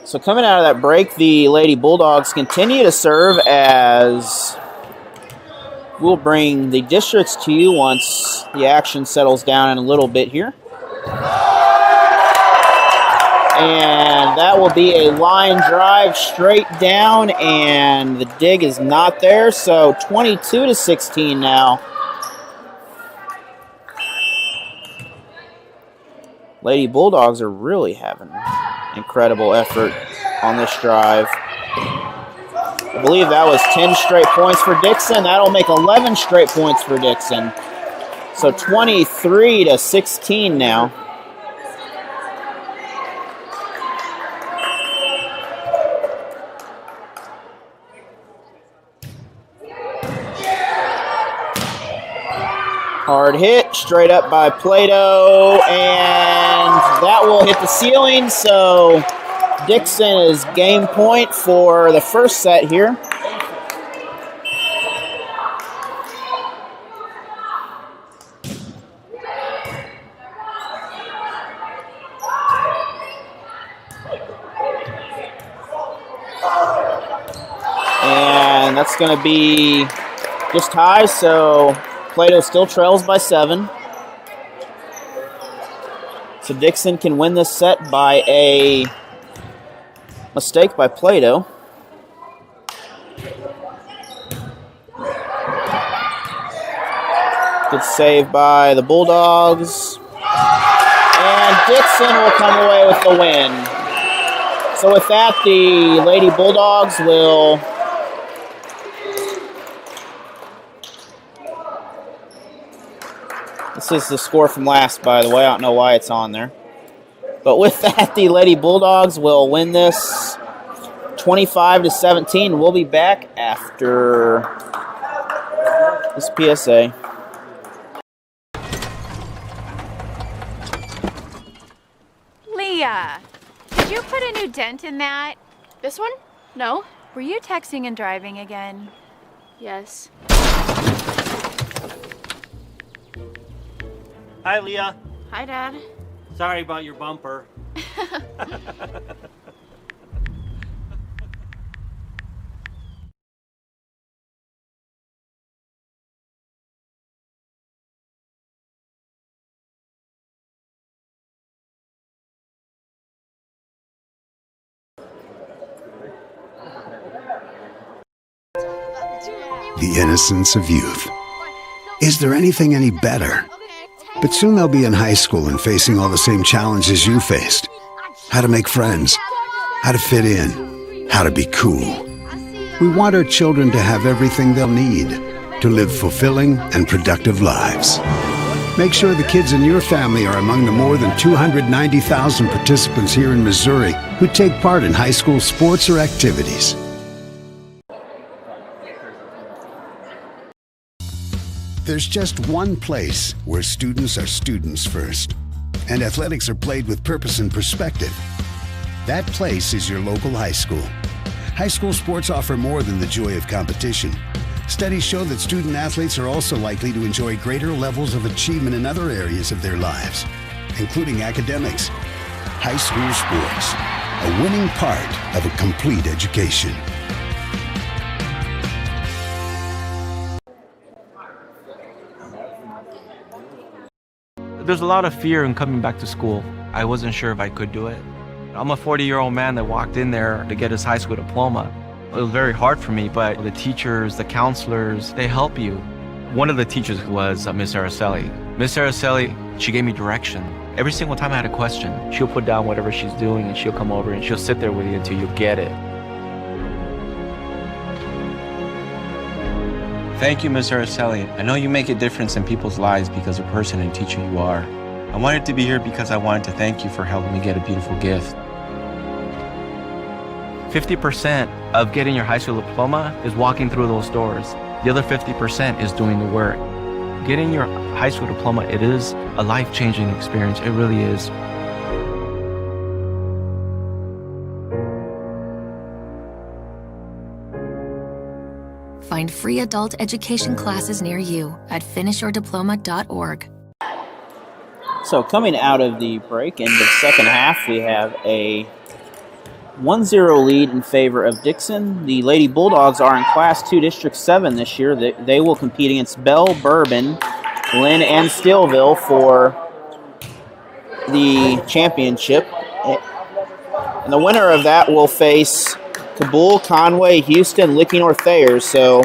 [SPEAKER 1] So coming out of that break, the Lady Bulldogs continue to serve, as we'll bring the districts to you once the action settles down in a little bit here. And that will be a line drive straight down, and the dig is not there, so 22-16 now. Lady Bulldogs are really having incredible effort on this drive. I believe that was 10 straight points for Dixon. That'll make 11 straight points for Dixon. So 23-16 now. Hard hit, straight up by Plato, and that will hit the ceiling, so Dixon is game point for the first set here. And that's going to be just high, so Plato still trails by 7. So Dixon can win this set by a mistake by Plato. Good save by the Bulldogs. And Dixon will come away with the win. So with that, the Lady Bulldogs will This is the score from last, by the way. I don't know why it's on there. But with that, the Lady Bulldogs will win this 25-17. We'll be back after this PSA.
[SPEAKER 7] Leah, did you put a new dent in that?
[SPEAKER 10] This one? No.
[SPEAKER 7] Were you texting and driving again?
[SPEAKER 10] Yes.
[SPEAKER 9] Hi, Leah.
[SPEAKER 10] Hi, Dad.
[SPEAKER 9] Sorry about your bumper.
[SPEAKER 6] The innocence of youth. Is there anything any better? But soon they'll be in high school and facing all the same challenges you faced. How to make friends, how to fit in, how to be cool. We want our children to have everything they'll need to live fulfilling and productive lives. Make sure the kids in your family are among the more than 290,000 participants here in Missouri who take part in high school sports or activities. There's just one place where students are students first, and athletics are played with purpose and perspective. That place is your local high school. High school sports offer more than the joy of competition. Studies show that student athletes are also likely to enjoy greater levels of achievement in other areas of their lives, including academics. High school sports, a winning part of a complete education.
[SPEAKER 2] There's a lot of fear in coming back to school. I wasn't sure if I could do it. I'm a 40-year-old man that walked in there to get his high school diploma. It was very hard for me, but the teachers, the counselors, they help you. One of the teachers was Miss MSHSAA. Miss MSHSAA, she gave me direction. Every single time I had a question, she'll put down whatever she's doing and she'll come over and she'll sit there with you until you get it.
[SPEAKER 3] Thank you, Mr. MSHSAA. I know you make a difference in people's lives because of the person and teacher you are. I wanted to be here because I wanted to thank you for helping me get a beautiful gift.
[SPEAKER 2] 50% of getting your high school diploma is walking through those doors. The other 50% is doing the work. Getting your high school diploma, it is a life-changing experience. It really is.
[SPEAKER 4] Find free adult education classes near you at finishyourdiploma.org.
[SPEAKER 1] So coming out of the break into the second half, we have a 1-0 lead in favor of Dixon. The Lady Bulldogs are in Class 2 District 7 this year. They will compete against Bell, Bourbon, Lynn, and Steelville for the championship. And the winner of that will face Kabul, Conway, Houston, Licking, or Thayers. So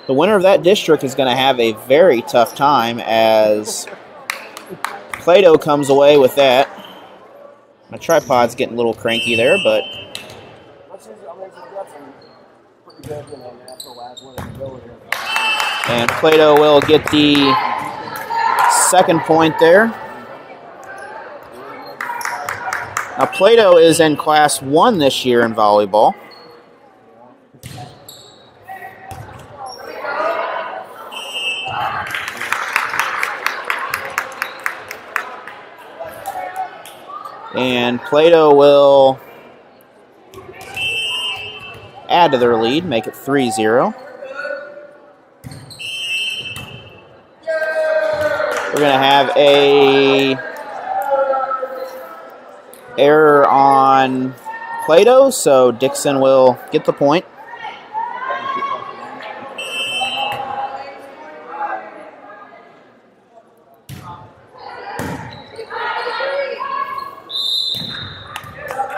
[SPEAKER 1] the winner of that district is going to have a very tough time as Plato comes away with that. My tripod's getting a little cranky there, but and Plato will get the second point there. Now Plato is in Class 1 this year in volleyball. And Plato will add to their lead, make it 3-0. We're going to have a error on Plato, so Dixon will get the point.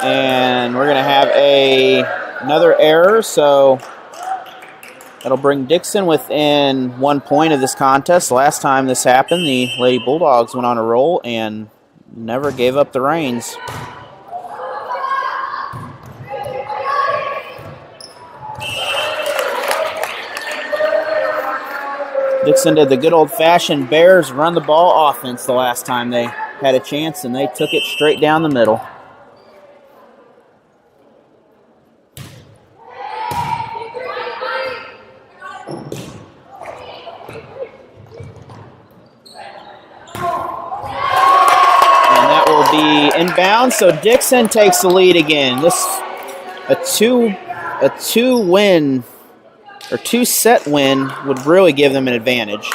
[SPEAKER 1] And we're going to have another error, so that'll bring Dixon within 1 point of this contest. Last time this happened, the Lady Bulldogs went on a roll and never gave up the reins. Dixon did the good old-fashioned Bears run the ball offense the last time they had a chance, and they took it straight down the middle. Inbound, so Dixon takes the lead again. This a two-win or two-set win would really give them an advantage.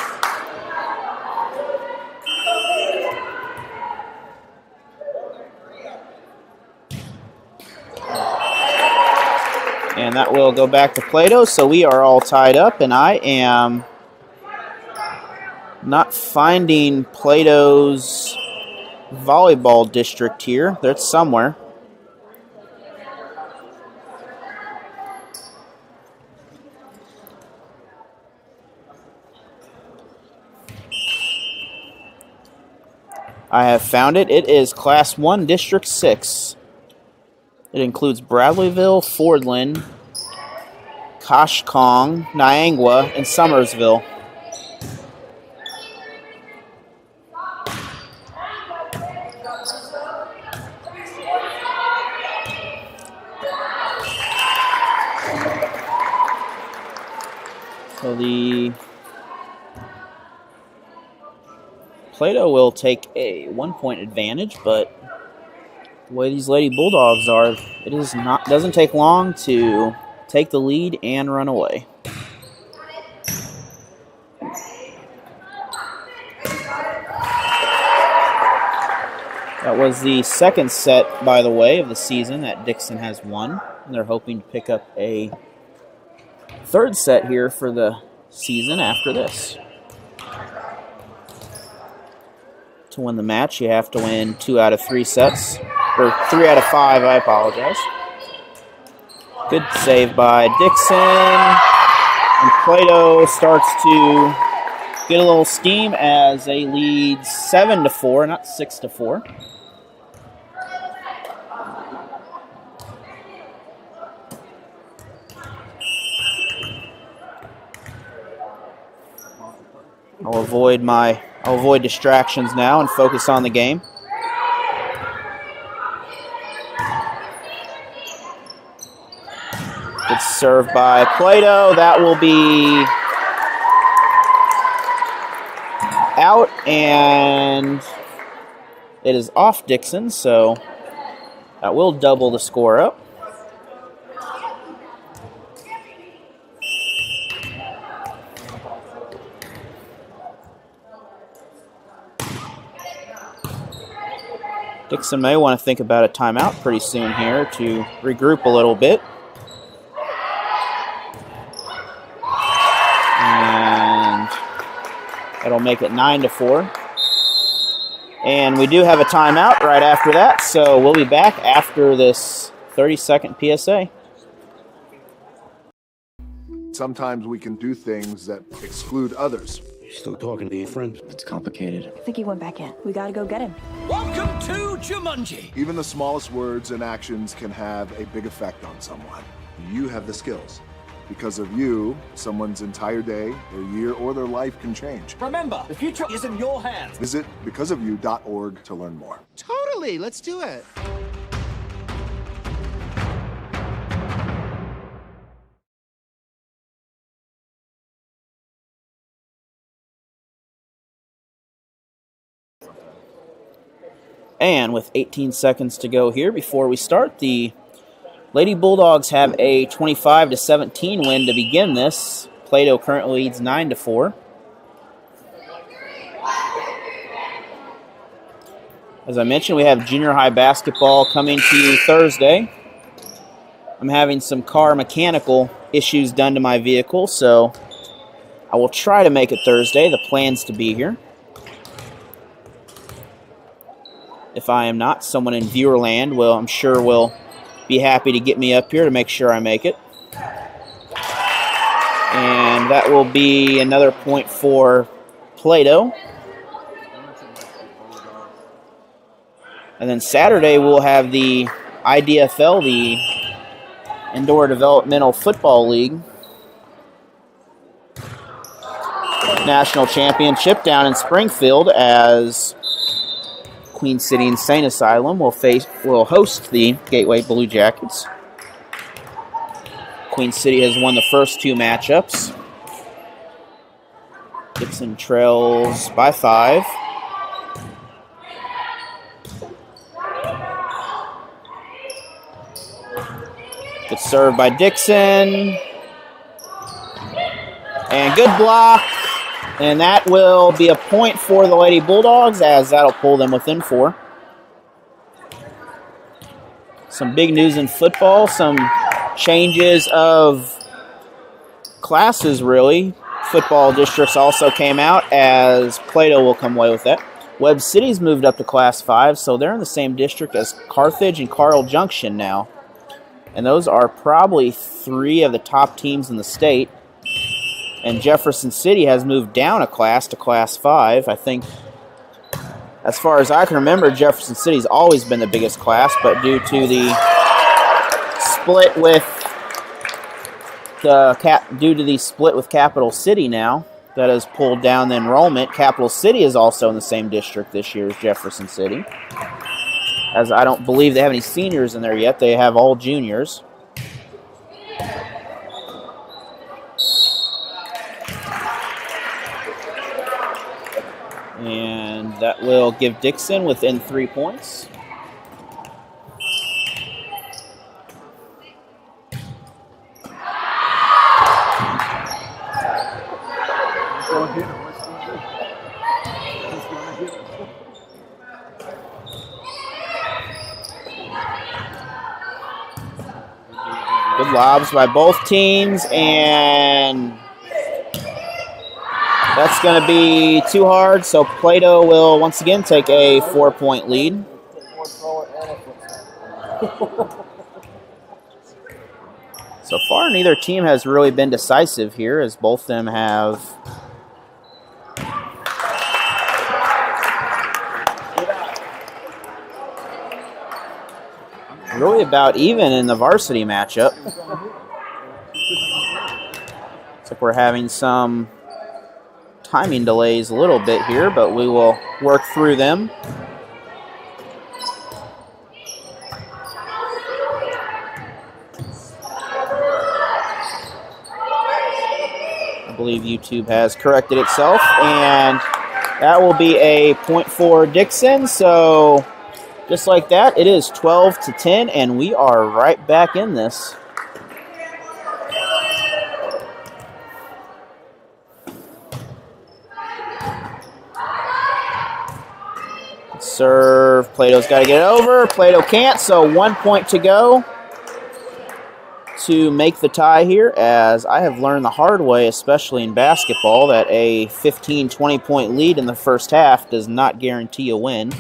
[SPEAKER 1] And that will go back to Plato, so we are all tied up, and I am not finding Plato's volleyball district here. That's somewhere. I have found it. It is Class 1 District 6. It includes Bradleyville, Fordland, Koshkong, Niangua, and Summersville. So the Plato will take a 1-point advantage, but the way these Lady Bulldogs are, it doesn't take long to take the lead and run away. That was the second set, by the way, of the season that Dixon has won. And they're hoping to pick up a third set here for the season after this. To win the match, you have to win 2 out of 3 sets. Or 3 out of 5, I apologize. Good save by Dixon. And Plato starts to get a little steam as they lead 7-4, not 6-4. I'll avoid distractions now and focus on the game. Good serve by Plato. That will be out, and it is off Dixon, so that will double the score up. Dixon may want to think about a timeout pretty soon here to regroup a little bit. And that'll make it 9-4. And we do have a timeout right after that, so we'll be back after this 30-second PSA.
[SPEAKER 5] Sometimes we can do things that exclude others.
[SPEAKER 11] Still talking to your friend?
[SPEAKER 8] It's complicated. I think he went back in. We gotta go get him.
[SPEAKER 11] Welcome to Jumanji.
[SPEAKER 5] Even the smallest words and actions can have a big effect on someone. You have the skills. Because of you, someone's entire day, their year, or their life can change.
[SPEAKER 11] Remember, the future is in your hands.
[SPEAKER 5] Visit becauseofyou.org to learn more.
[SPEAKER 11] Totally, let's do it.
[SPEAKER 1] And with 18 seconds to go here before we start, the Lady Bulldogs have a 25-17 win to begin this. Plato currently leads 9-4. As I mentioned, we have junior high basketball coming to you Thursday. I'm having some car mechanical issues done to my vehicle, so I will try to make it Thursday. The plan's to be here. If I am not, someone in Viewerland I'm sure will be happy to get me up here to make sure I make it. And that will be another point for Plato. And then Saturday we'll have the IDFL, the Indoor Developmental Football League National Championship down in Springfield, as Queen City Insane Asylum will host the Gateway Blue Jackets. Queen City has won the first 2 matchups. Dixon trails by 5. Good serve by Dixon. And good block. And that will be a point for the Lady Bulldogs, as that'll pull them within 4. Some big news in football, some changes of classes, really. Football districts also came out, as Plato will come away with that. Webb City's moved up to Class 5, so they're in the same district as Carthage and Carl Junction now. And those are probably 3 of the top teams in the state. And Jefferson City has moved down a class to Class 5. I think, as far as I can remember, Jefferson City's always been the biggest class, but due to the split with due to the split with Capital City now, that has pulled down the enrollment. Capital City is also in the same district this year as Jefferson City, as I don't believe they have any seniors in there yet. They have all juniors. And that will give Dixon within 3 points. Good lobs by both teams, and that's going to be too hard, so Plato will once again take a 4-point lead. So far, neither team has really been decisive here, as both of them have really about even in the varsity matchup. Looks like we're having some timing delays a little bit here, but we will work through them. I believe YouTube has corrected itself, and that will be a point for Dixon. So just like that, it is 12-10, and we are right back in this. Serve. Plato's got to get it over. Plato can't, so 1 point to go to make the tie here, as I have learned the hard way, especially in basketball, that a 15, 20-point lead in the first half does not guarantee a win.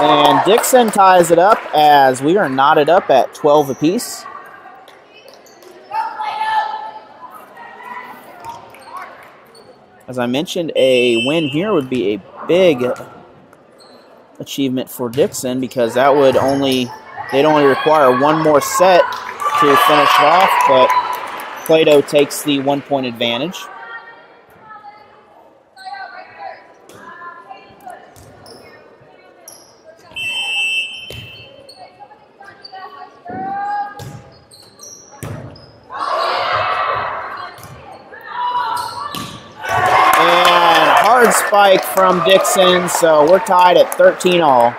[SPEAKER 1] And Dixon ties it up, as we are knotted up at 12 apiece. As I mentioned, a win here would be a big achievement for Dixon, because that would they'd only require one more set to finish it off, but Plato takes the 1-point advantage. Spike from Dixon, so we're tied at 13-all.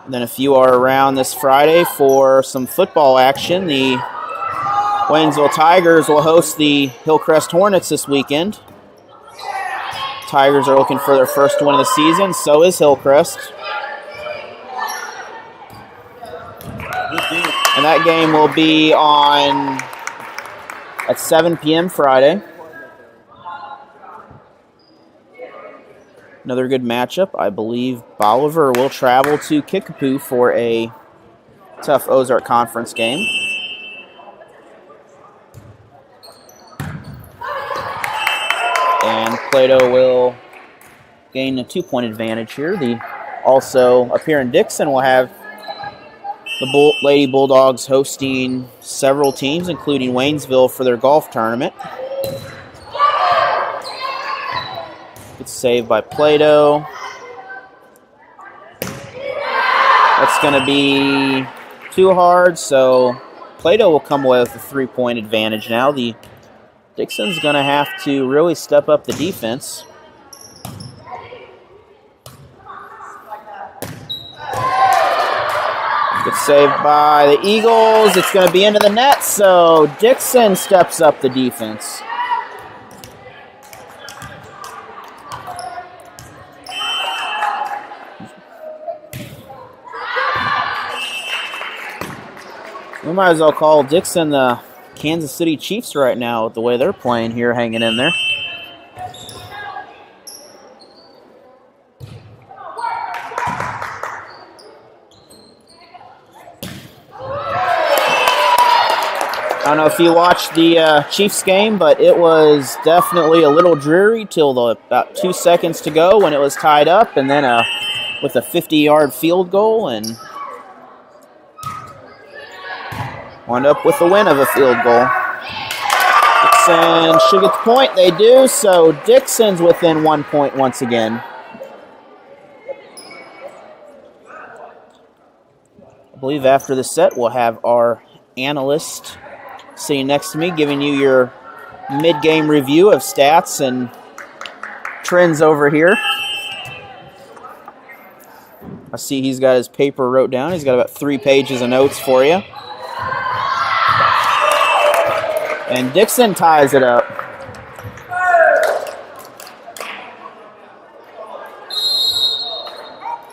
[SPEAKER 1] And then if you are around this Friday for some football action, the Waynesville Tigers will host the Hillcrest Hornets this weekend. Tigers are looking for their first win of the season. So is Hillcrest. And that game will be on at 7 p.m. Friday. Another good matchup. I believe Bolivar will travel to Kickapoo for a tough Ozark Conference game. And Plato will gain a 2-point advantage here. Also up here in Dixon, we'll have the Lady Bulldogs hosting several teams, including Waynesville, for their golf tournament. Good save by Plato. That's going to be too hard, so Plato will come away with a 3-point advantage now. The Dixon's going to have to really step up the defense. Good save by the Eagles. It's going to be into the net, so Dixon steps up the defense. We might as well call Dixon the Kansas City Chiefs right now with the way they're playing here, hanging in there. I don't know if you watched the Chiefs game, but it was definitely a little dreary till about 2 seconds to go when it was tied up, and then with a 50-yard field goal, and wound up with the win of a field goal. Dixon should get the point. They do, so Dixon's within 1 point once again. I believe after the set, we'll have our analyst sitting next to me giving you your mid-game review of stats and trends over here. I see he's got his paper wrote down. He's got about 3 pages of notes for you. And Dixon ties it up.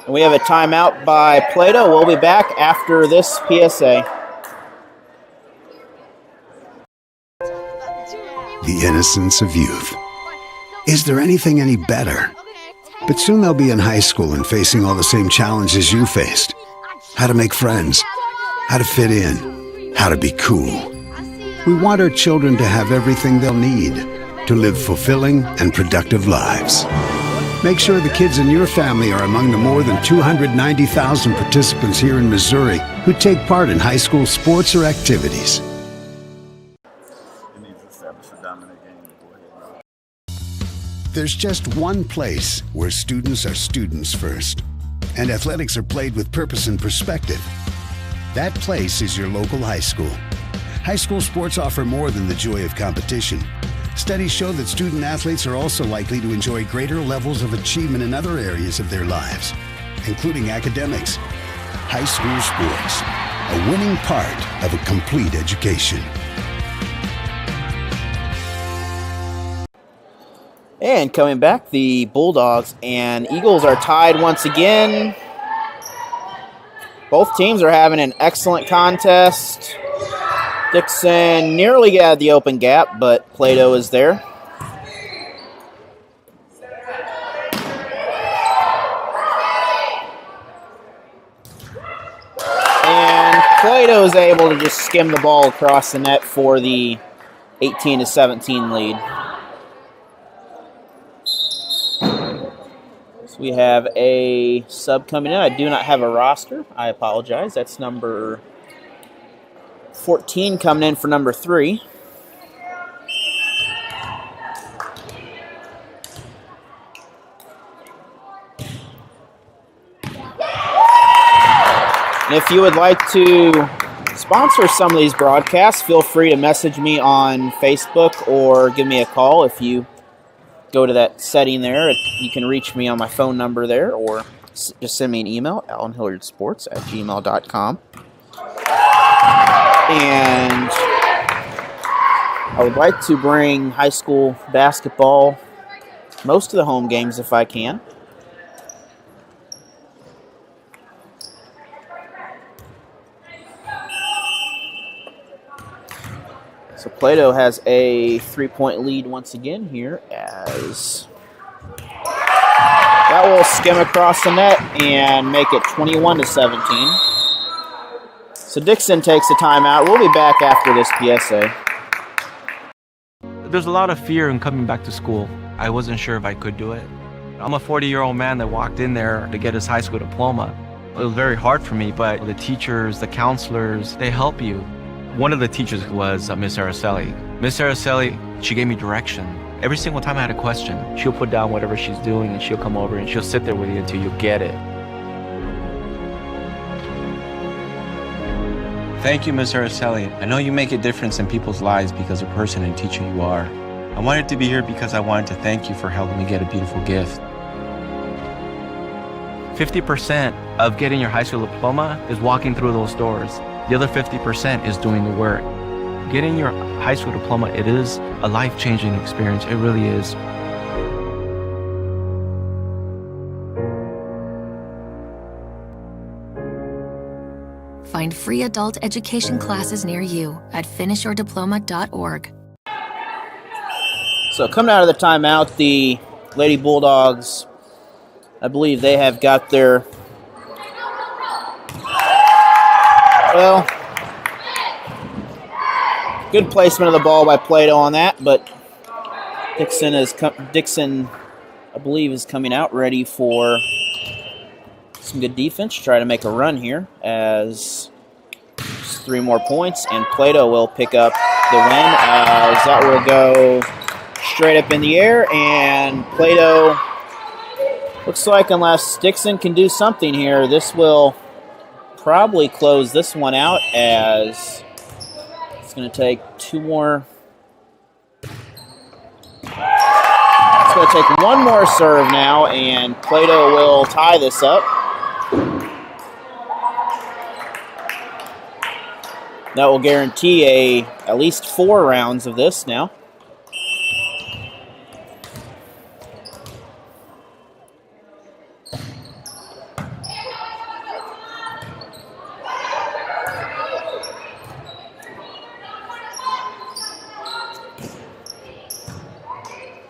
[SPEAKER 1] And we have a timeout by Plato. We'll be back after this PSA.
[SPEAKER 6] The innocence of youth. Is there anything any better? But soon they'll be in high school and facing all the same challenges you faced. How to make friends, how to fit in, how to be cool. We want our children to have everything they'll need to live fulfilling and productive lives. Make sure the kids in your family are among the more than 290,000 participants here in Missouri who take part in high school sports or activities. There's just one place where students are students first, and athletics are played with purpose and perspective. That place is your local high school. High school sports offer more than the joy of competition. Studies show that student athletes are also likely to enjoy greater levels of achievement in other areas of their lives, including academics. High school sports, a winning part of a complete education.
[SPEAKER 1] And coming back, the Bulldogs and Eagles are tied once again. Both teams are having an excellent contest. Dixon nearly got the open gap, but Plato is there. And Plato is able to just skim the ball across the net for the 18-17 lead. We have a sub coming in. I do not have a roster. I apologize. That's number 14 coming in for number 3. And if you would like to sponsor some of these broadcasts, feel free to message me on Facebook or give me a call. If you go to that setting there, you can reach me on my phone number there, or just send me an email, alanhilliardsports@gmail.com. And I would like to bring high school basketball most of the home games if I can. So Plato has a 3-point lead once again here, as that will skim across the net and make it 21-17. So Dixon takes a timeout. We'll be back after this PSA.
[SPEAKER 2] There's a lot of fear in coming back to school. I wasn't sure if I could do it. I'm a 40-year-old man that walked in there to get his high school diploma. It was very hard for me, but the teachers, the counselors, they help you. One of the teachers was Miss Araceli. Miss Araceli, she gave me direction. Every single time I had a question, she'll put down whatever she's doing and she'll come over and she'll sit there with you until you get it.
[SPEAKER 3] Thank you, Miss Araceli. I know you make a difference in people's lives because of the person and teacher you are. I wanted to be here because I wanted to thank you for helping me get a beautiful gift.
[SPEAKER 2] 50% of getting your high school diploma is walking through those doors. The other 50% is doing the work. Getting your high school diploma, it is a life-changing experience. It really is.
[SPEAKER 4] Find free adult education classes near you at finishyourdiploma.org.
[SPEAKER 1] So coming out of the timeout, the Lady Bulldogs, I believe they have got their, well, Good placement of the ball by Plato on that, but Dixon, I believe, is coming out ready for some good defense. Try to make a run here as just 3 more points, and Plato will pick up the win as that will go straight up in the air, and Plato looks like, unless Dixon can do something here, this will probably close this one out, as it's going to take 2 more. It's going to take 1 more serve now, and Plato will tie this up. That will guarantee at least 4 rounds of this now.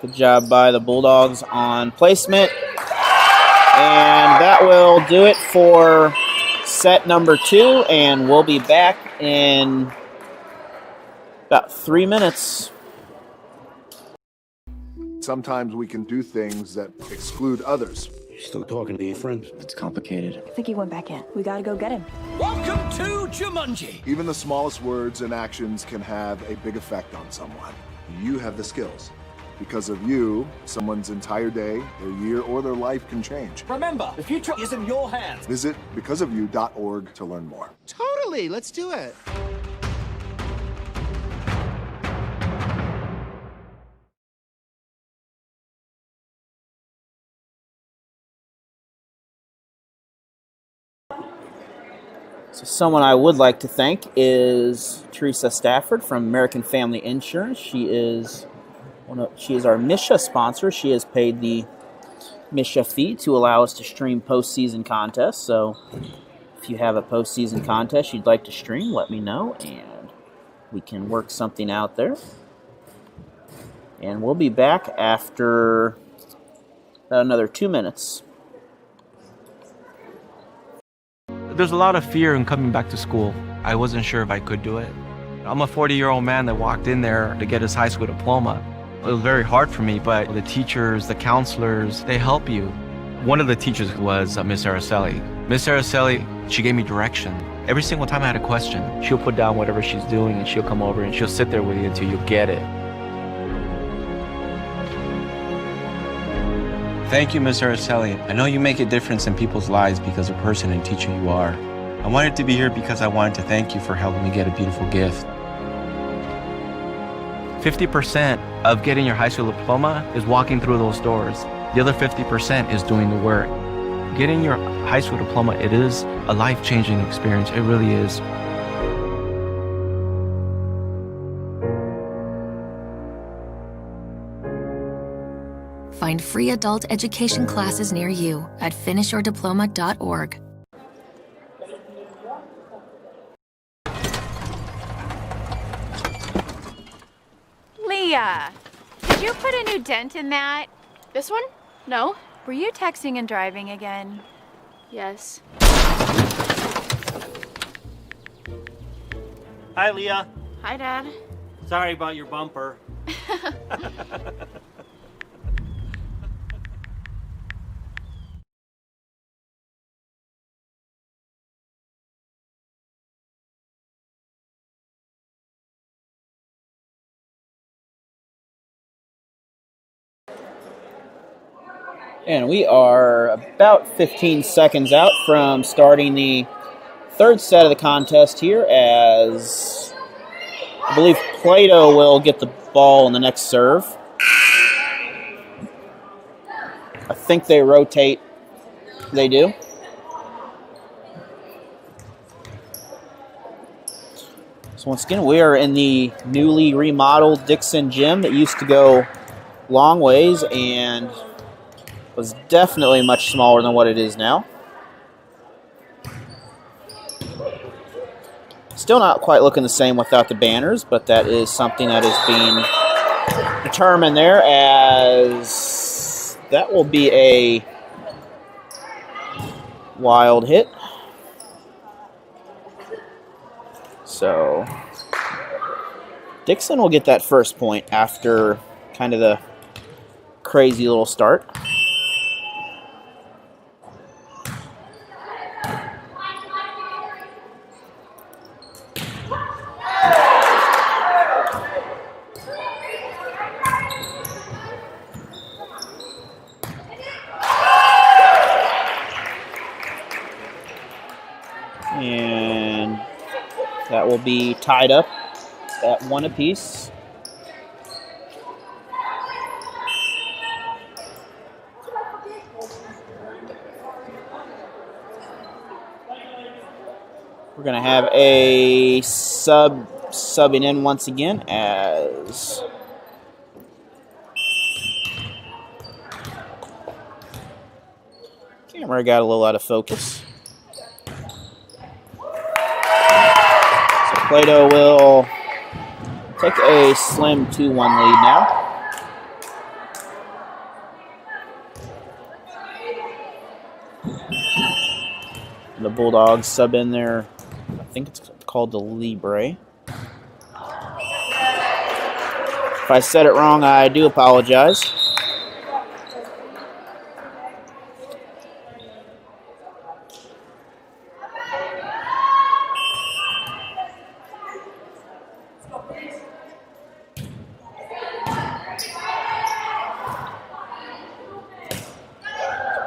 [SPEAKER 1] Good job by the Bulldogs on placement. And that will do it for set number 2, and we'll be back in about 3 minutes.
[SPEAKER 5] Sometimes we can do things that exclude others.
[SPEAKER 11] Still talking to your friends?
[SPEAKER 8] It's complicated. I think he went back in. We gotta go get him.
[SPEAKER 11] Welcome to Jumanji.
[SPEAKER 5] Even the smallest words and actions can have a big effect on someone. You have the skills. Because of you, someone's entire day, their year, or their life can change.
[SPEAKER 11] Remember, the future is in your hands.
[SPEAKER 5] Visit becauseofyou.org to learn more.
[SPEAKER 11] Totally, let's do it.
[SPEAKER 1] So someone I would like to thank is Teresa Stafford from American Family Insurance. She is our MSHSAA sponsor. She has paid the MSHSAA fee to allow us to stream postseason contests. So if you have a postseason contest you'd like to stream, let me know, and we can work something out there. And we'll be back after about another 2 minutes.
[SPEAKER 2] There's a lot of fear in coming back to school. I wasn't sure if I could do it. I'm a 40-year-old man that walked in there to get his high school diploma. It was very hard for me, but the teachers, the counselors, they help you. One of the teachers was Miss Araceli. Miss Araceli, she gave me direction. Every single time I had a question, she'll put down whatever she's doing and she'll come over and she'll sit there with you until you get it.
[SPEAKER 3] Thank you, Ms. Araceli. I know you make a difference in people's lives because of the person and teacher you are. I wanted to be here because I wanted to thank you for helping me get a beautiful gift.
[SPEAKER 2] 50% of getting your high school diploma is walking through those doors. The other 50% is doing the work. Getting your high school diploma, it is a life-changing experience. It really is.
[SPEAKER 4] Find free adult education classes near you at finishyourdiploma.org.
[SPEAKER 7] Leah, did you put a new dent in that?
[SPEAKER 10] This one? No.
[SPEAKER 7] Were you texting and driving again?
[SPEAKER 10] Yes.
[SPEAKER 9] Hi, Leah.
[SPEAKER 10] Hi, Dad.
[SPEAKER 9] Sorry about your bumper.
[SPEAKER 1] And we are about 15 seconds out from starting the third set of the contest here, as I believe Plato will get the ball in the next serve. I think they rotate. They do. So once again, we are in the newly remodeled Dixon gym that used to go long ways and was definitely much smaller than what it is now. Still not quite looking the same without the banners, but that is something that is being determined there, as that will be a wild hit. Dixon will get that first point after kind of the crazy little start. And that will be tied up at 1 apiece. We're going to have a subbing in once again as camera got a little out of focus. So Plato will take a slim 2-1 lead now. The Bulldogs sub in there. I think it's called the Libre. If I said it wrong, I do apologize.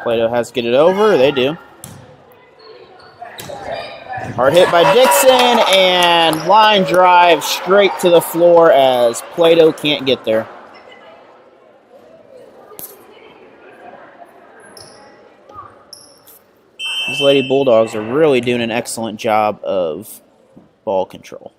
[SPEAKER 1] Plato has to get it over. They do. Hard hit by Dixon, and line drive straight to the floor as Plato can't get there. These Lady Bulldogs are really doing an excellent job of ball control.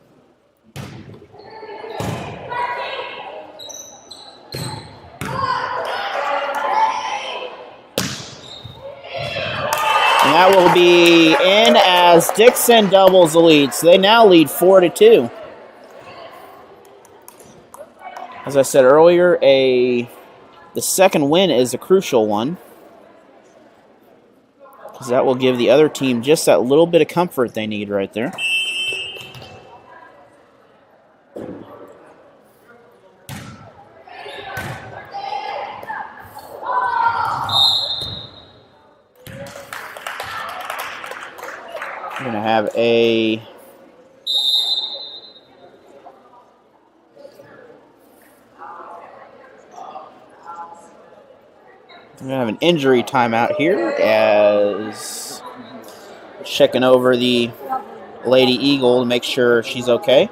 [SPEAKER 1] And that will be in as Dixon doubles the lead. So they now lead 4-2. As I said earlier, the second win is a crucial one, because that will give the other team just that little bit of comfort they need right there. We're going to have a an injury timeout here as checking over the Lady Eagle to make sure she's okay.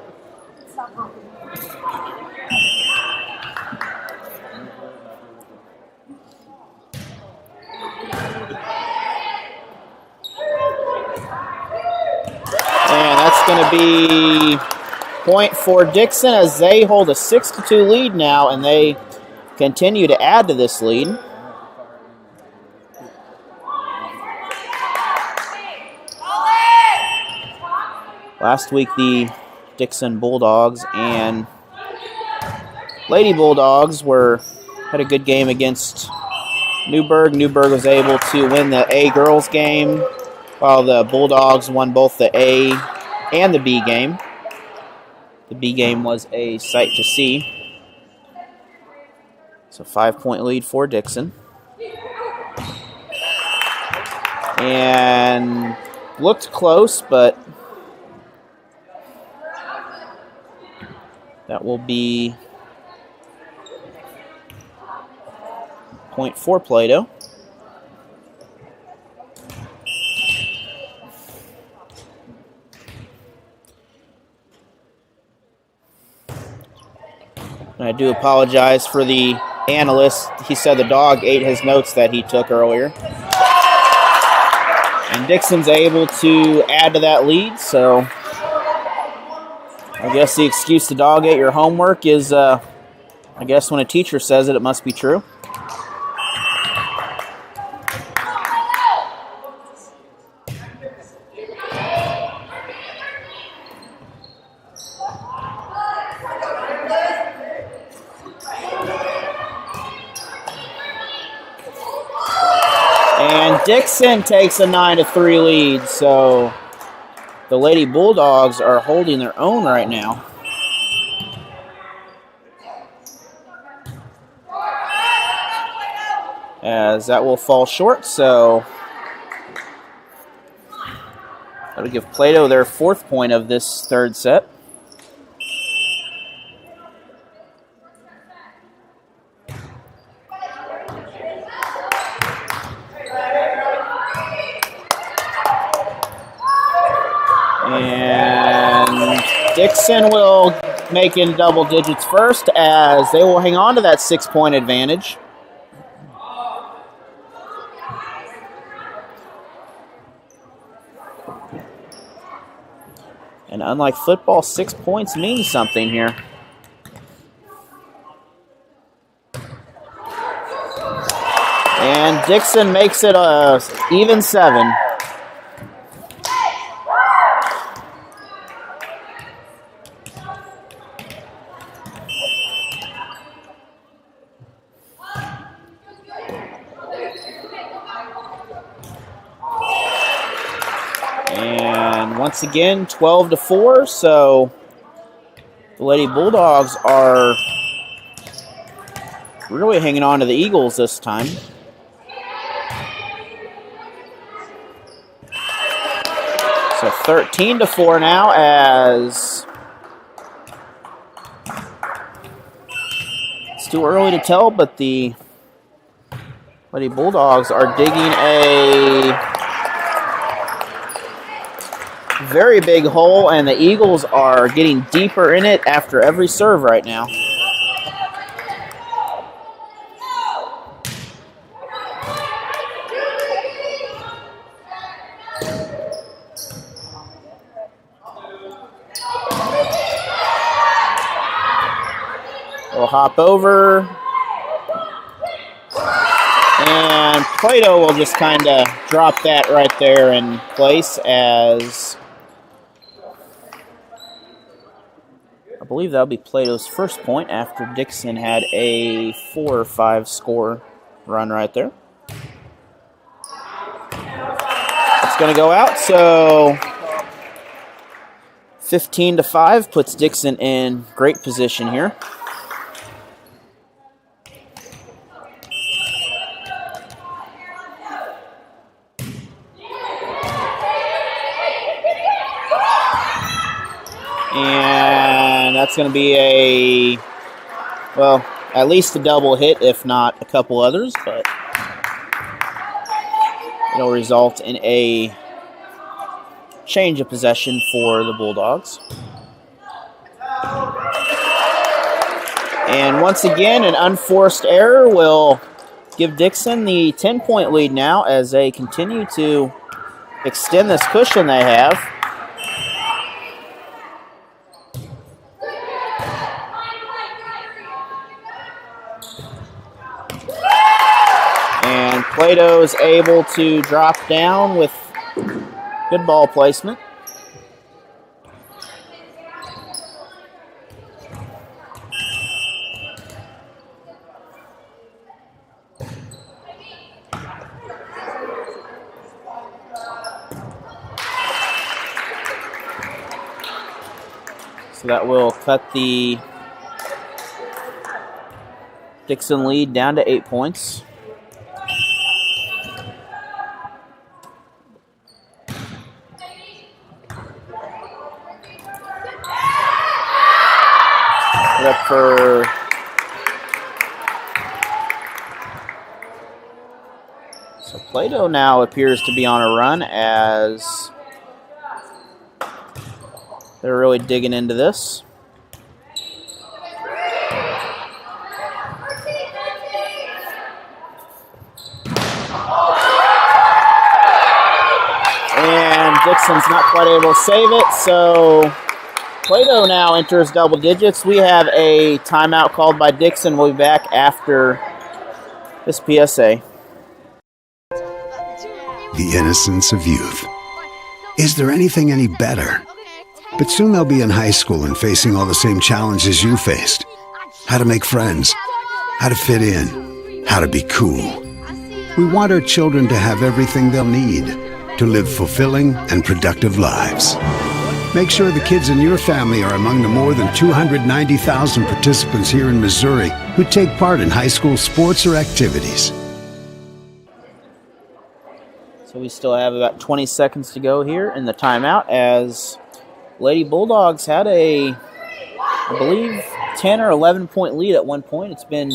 [SPEAKER 1] And that's going to be point for Dixon as they hold a 6-2 lead now, and they continue to add to this lead. Last week, the Dixon Bulldogs and Lady Bulldogs had a good game against Newburgh. Newburgh was able to win the A girls game, while the Bulldogs won both the A and the B game. The B game was a sight to see. So 5-point lead for Dixon. And looked close, but that will be point for Plato. And I do apologize for the analyst. He said the dog ate his notes that he took earlier. And Dixon's able to add to that lead, so I guess the excuse the dog ate your homework is, I guess when a teacher says it, it must be true. And Dixon takes a 9-3 lead, so the Lady Bulldogs are holding their own right now. as that will fall short, so that'll give Plato their 4th point of this 3rd set. And Dixon will make in double digits first, as they will hang on to that 6-point advantage. And unlike football, 6 points means something here. And Dixon makes it a even 7. And once again, 12-4, so the Lady Bulldogs are really hanging on to the Eagles this time. So 13-4 now, as it's too early to tell, but the Lady Bulldogs are digging a very big hole, and the Eagles are getting deeper in it after every serve right now. We'll hop over, and Plato will just kind of drop that right there in place, as I believe that'll be Plato's first point after Dixon had a 4 or 5 score run right there. It's going to go out, so 15-5 puts Dixon in great position here. And that's going to be well, at least a double hit, if not a couple others, but it'll result in a change of possession for the Bulldogs. And once again, an unforced error will give Dixon the 10-point lead now, as they continue to extend this cushion they have. And Plato's able to drop down with good ball placement. So that will cut the Dixon lead down to 8 points. So Plato now appears to be on a run, as they're really digging into this. And Dixon's not quite able to save it, so Plato now enters double digits. We have a timeout called by Dixon. We'll be back after this PSA.
[SPEAKER 6] The innocence of youth. Is there anything any better? But soon they'll be in high school and facing all the same challenges you faced. How to make friends, how to fit in, how to be cool. We want our children to have everything they'll need to live fulfilling and productive lives. Make sure the kids in your family are among the more than 290,000 participants here in Missouri who take part in high school sports or activities.
[SPEAKER 1] So we still have about 20 seconds to go here in the timeout as Lady Bulldogs had a, I believe, 10 or 11 point lead at one point. It's been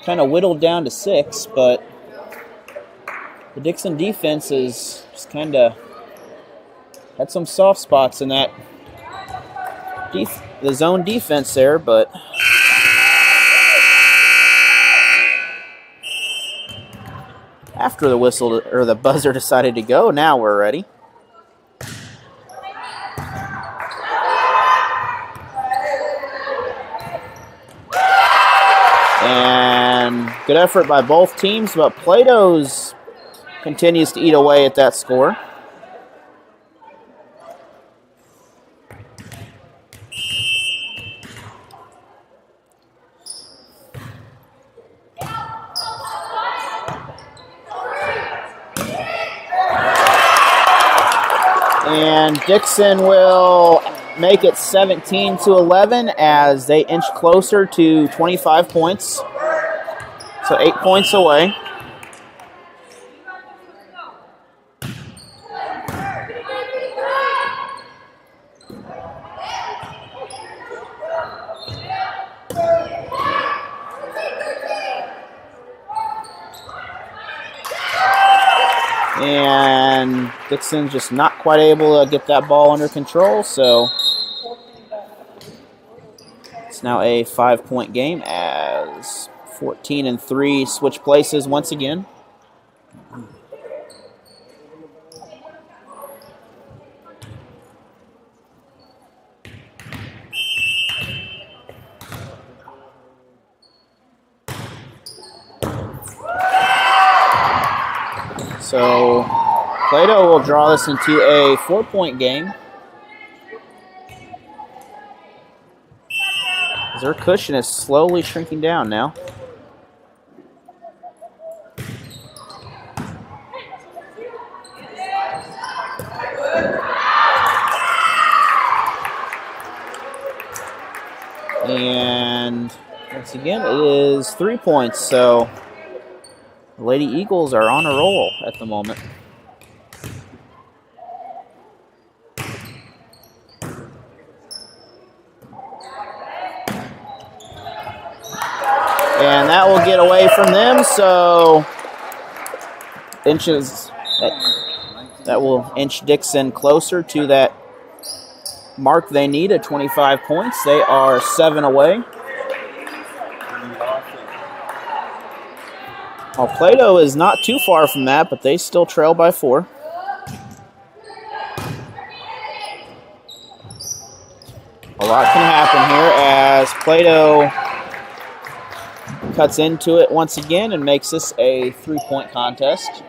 [SPEAKER 1] kind of whittled down to 6, but the Dixon defense is just kind of had some soft spots in that the zone defense there, but after the whistle or the buzzer decided to go, now we're ready. And good effort by both teams, but Plato's continues to eat away at that score. And Dixon will make it 17-11 as they inch closer to 25 points. So 8 points away. And Dixon's just not quite able to get that ball under control, so it's now a 5-point game as 14 and 3 switch places once again. So Plato will draw this into a 4-point game. Their cushion is slowly shrinking down now. And once again, it is 3 points, so the Lady Eagles are on a roll at the moment. And that will get away from them, so that will inch Dixon closer to that mark they need at 25 points. They are 7 away. Well, Plato is not too far from that, but they still trail by 4. A lot can happen here as Plato cuts into it once again and makes this a 3-point contest.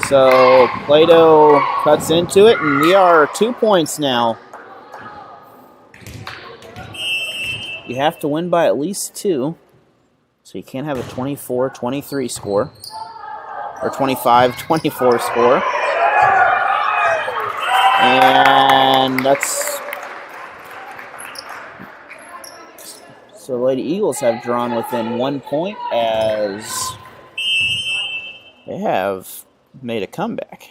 [SPEAKER 1] So Plato cuts into it, and we are 2 points now. You have to win by at least 2. So you can't have a 24-23 score. Or 25-24 score. And that's... So Lady Eagles have drawn within 1 point as they have made a comeback.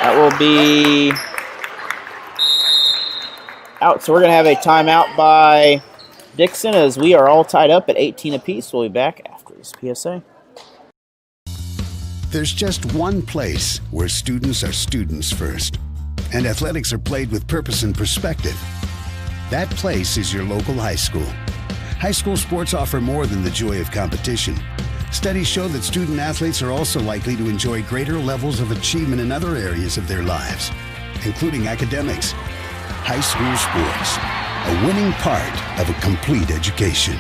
[SPEAKER 1] That will be out. So we're going to have a timeout by Dixon as we are all tied up at 18 apiece. We'll be back after this PSA.
[SPEAKER 6] There's just one place where students are students first, and athletics are played with purpose and perspective. That place is your local high school. High school sports offer more than the joy of competition. Studies show that student athletes are also likely to enjoy greater levels of achievement in other areas of their lives, including academics. High school sports, a winning part of a complete education.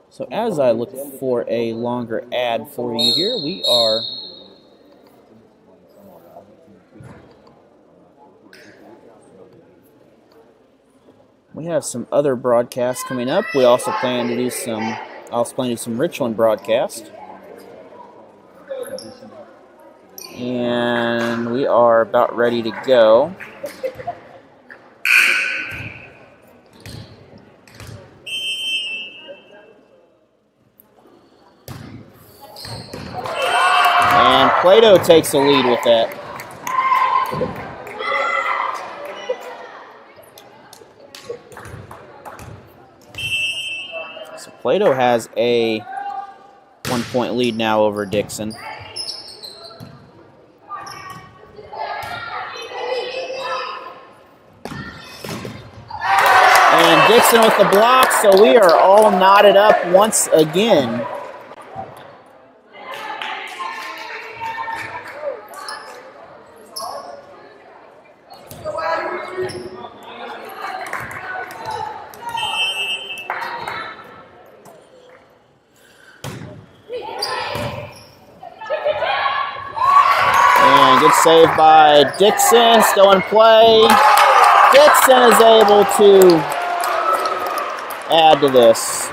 [SPEAKER 1] So as I look for a longer ad for you here, we are We have some other broadcasts coming up. We also plan to do some Richland broadcast. And we are about ready to go. And Plato takes the lead with that. So Plato has a 1-point lead now over Dixon. And Dixon with the block, so we are all knotted up once again. And good save by Dixon, still in play. Dixon is able to add to this.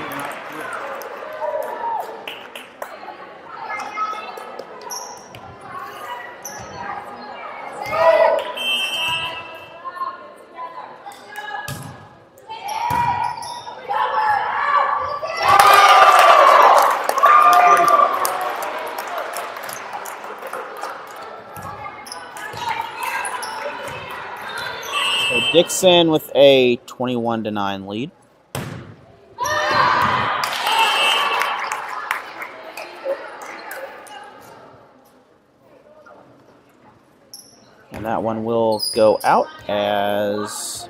[SPEAKER 1] So Dixon with a 21-9 lead. And that one will go out as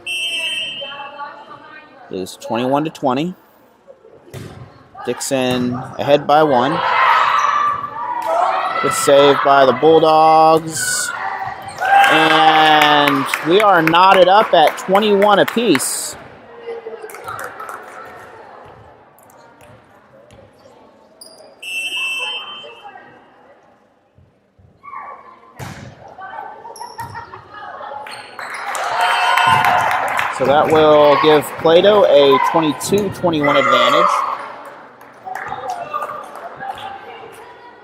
[SPEAKER 1] it is 21-20. Dixon ahead by 1. Good save by the Bulldogs. And we are knotted up at 21 apiece. So that will give Plato a 22-21 advantage.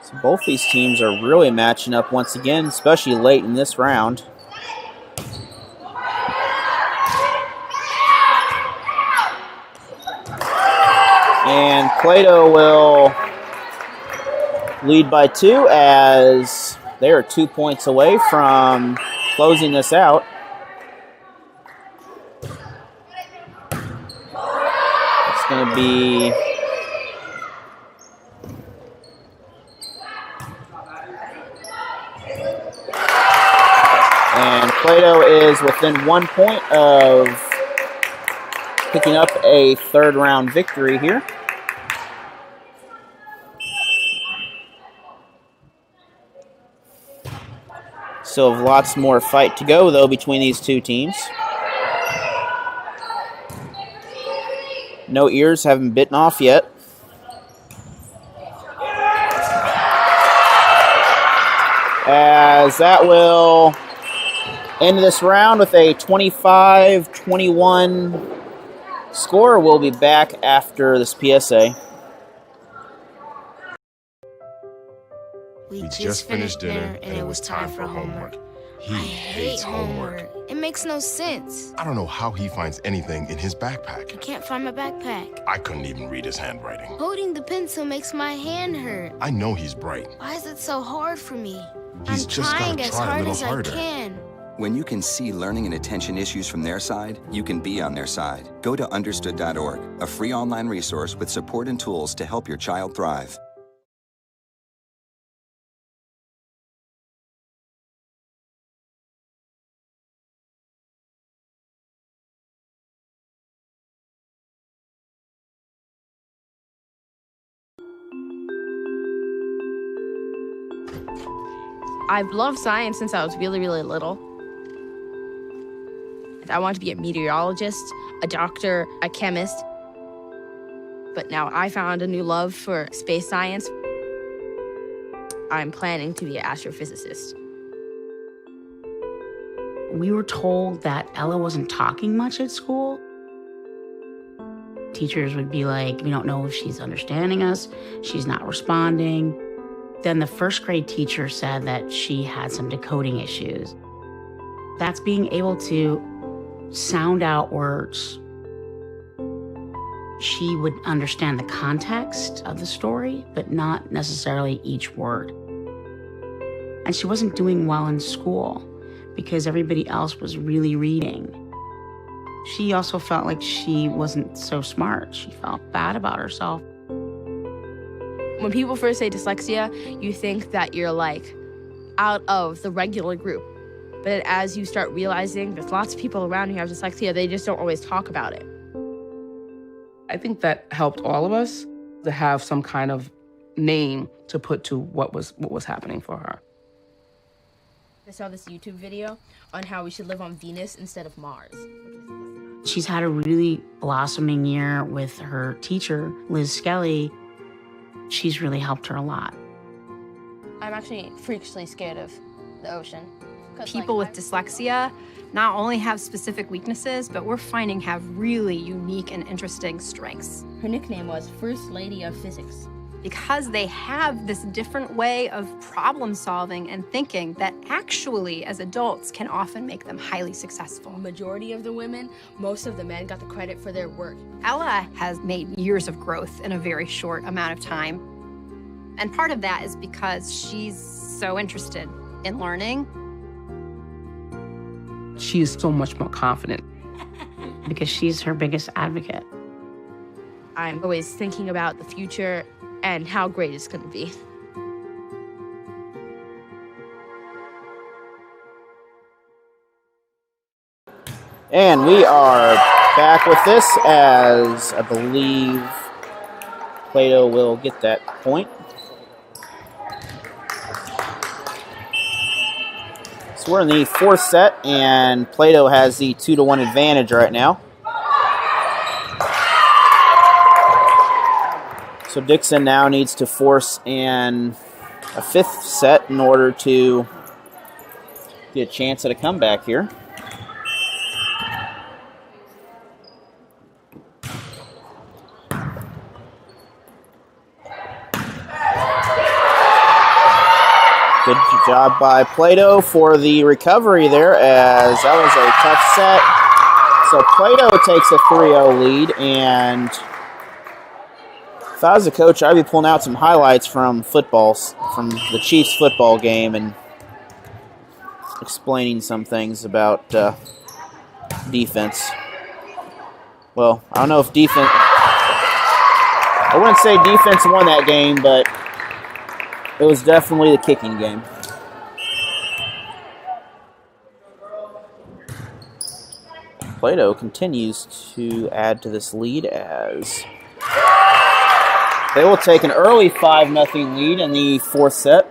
[SPEAKER 1] So both these teams are really matching up once again, especially late in this round. And Plato will lead by 2 as they are 2 points away from closing this out. It's going to be and Plato is within 1 point of picking up a third round victory here. Still have lots more fight to go, though, between these two teams. No ears haven't bitten off yet. As that will end this round with a 25-21 score. We'll be back after this PSA.
[SPEAKER 13] We just finished dinner and it was time for homework. He hates homework.
[SPEAKER 10] It makes no sense.
[SPEAKER 13] I don't know how he finds anything in his backpack.
[SPEAKER 10] I can't find my backpack.
[SPEAKER 13] I couldn't even read his handwriting.
[SPEAKER 10] Holding the pencil makes my hand hurt.
[SPEAKER 13] I know he's bright.
[SPEAKER 10] Why is it so hard for me?
[SPEAKER 13] He's
[SPEAKER 10] I'm
[SPEAKER 13] just
[SPEAKER 10] trying
[SPEAKER 13] gotta
[SPEAKER 10] as
[SPEAKER 13] try a
[SPEAKER 10] hard
[SPEAKER 13] little
[SPEAKER 10] as
[SPEAKER 13] harder.
[SPEAKER 10] I can.
[SPEAKER 14] When you can see learning and attention issues from their side, you can be on their side. Go to understood.org, a free online resource with support and tools to help your child thrive.
[SPEAKER 10] I've loved science since I was really, really little. I wanted to be a meteorologist, a doctor, a chemist. But now I found a new love for space science. I'm planning to be an astrophysicist.
[SPEAKER 15] We were told that Ella wasn't talking much at school. teachers would be like, we don't know if she's understanding us, she's not responding. Then the first grade teacher said that she had some decoding issues. That's being able to sound out words. She would understand the context of the story, but not necessarily each word. And she wasn't doing well in school because everybody else was really reading. She also felt like she wasn't so smart. She felt bad about herself.
[SPEAKER 10] When people first say dyslexia, you think that you're like out of the regular group. But as you start realizing there's lots of people around who have dyslexia, they just don't always talk about it.
[SPEAKER 16] I think that helped all of us to have some kind of name to put to what was happening for her.
[SPEAKER 10] I saw this YouTube video on how we should live on Venus instead of Mars.
[SPEAKER 15] She's had a really blossoming year with her teacher, Liz Skelly. She's really helped her a lot.
[SPEAKER 10] I'm actually freakishly scared of the ocean.
[SPEAKER 17] People with dyslexia not only have specific weaknesses, but we're finding have really unique and interesting strengths.
[SPEAKER 10] Her nickname was First Lady of Physics.
[SPEAKER 17] Because they have this different way of problem solving and thinking that actually, as adults, can often make them highly successful.
[SPEAKER 10] Majority of the women, most of the men got the credit for their work.
[SPEAKER 17] Ella has made years of growth in a very short amount of time. And part of that is because she's so interested in learning.
[SPEAKER 16] She is so much more confident.
[SPEAKER 15] Because she's her biggest advocate.
[SPEAKER 10] I'm always thinking about the future and how great it's going to be.
[SPEAKER 1] And we are back with this as I believe Plato will get that point. So we're in the fourth set, and Plato has the 2-1 advantage right now. So Dixon now needs to force a fifth set in order to get a chance at a comeback here. Good job by Plato for the recovery there, as that was a tough set. So Plato takes a 3-0 lead, and if I was a coach, I'd be pulling out some highlights from the Chiefs football game and explaining some things about defense. Well, I don't know if defense... I wouldn't say defense won that game, but it was definitely the kicking game. Plato continues to add to this lead as they will take an early 5-0 lead in the fourth set.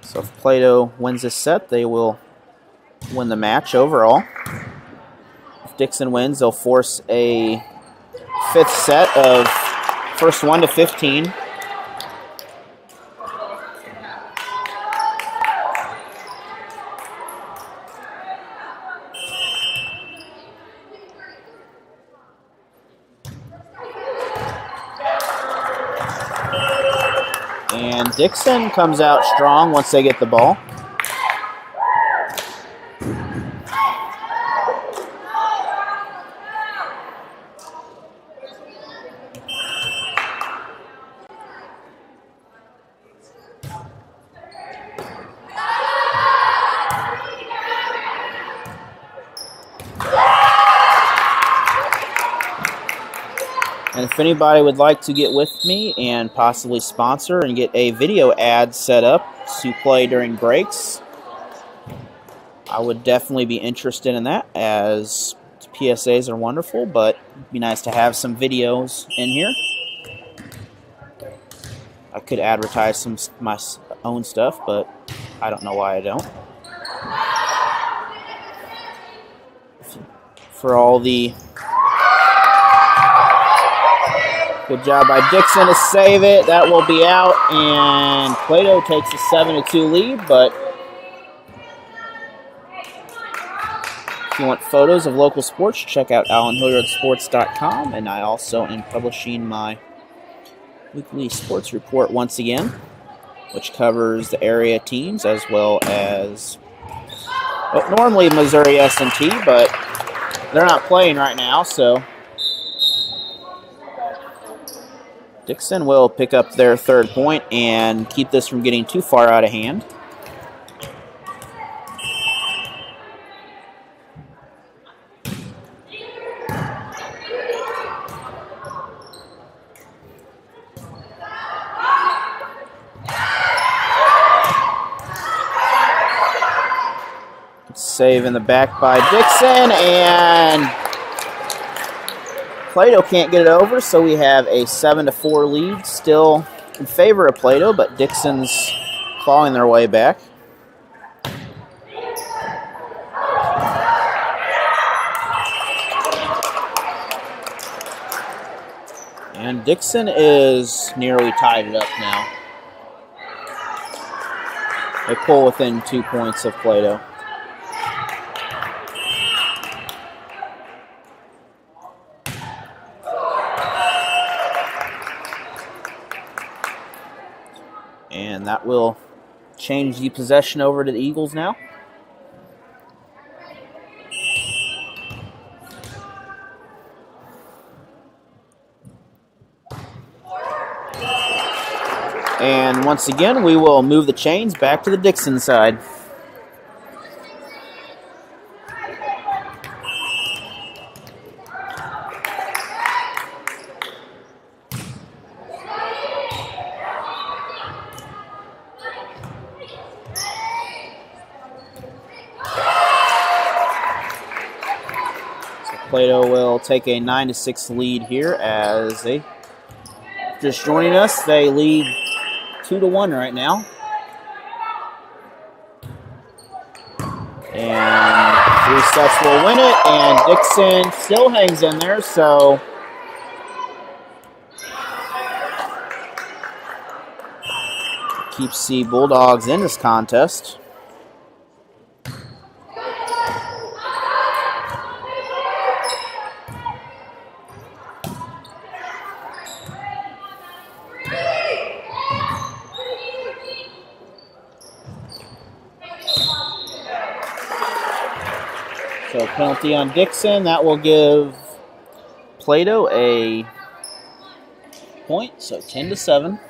[SPEAKER 1] So if Plato wins this set, they will win the match overall. If Dixon wins, they'll force a fifth set of first 1 to 15. And Dixon comes out strong once they get the ball. And if anybody would like to get with me and possibly sponsor and get a video ad set up to play during breaks, I would definitely be interested in that, as PSAs are wonderful, but it'd be nice to have some videos in here. I could advertise some my own stuff, but I don't know why I don't. For all the... Good job by Dixon to save it. That will be out, and Plato takes a 7-2 lead, but If you want photos of local sports, check out AlanHilliardSports.com, and I also am publishing my weekly sports report once again, which covers the area teams as well as normally Missouri S&T, but they're not playing right now, so Dixon will pick up their third point and keep this from getting too far out of hand. Save in the back by Dixon, and Plato can't get it over, so we have a 7-4 lead still in favor of Plato, but Dixon's clawing their way back. And Dixon is nearly tied it up now. They pull within 2 points of Plato. And that will change the possession over to the Eagles now. And once again, we will move the chains back to the Dixon side. Plato will take a 9-6 lead here as they just joining us. They lead 2-1 right now. And 3 sets will win it, and Dixon still hangs in there, so keeps the Bulldogs in this contest. So penalty on Dixon. That will give Plato a point, so 10-7.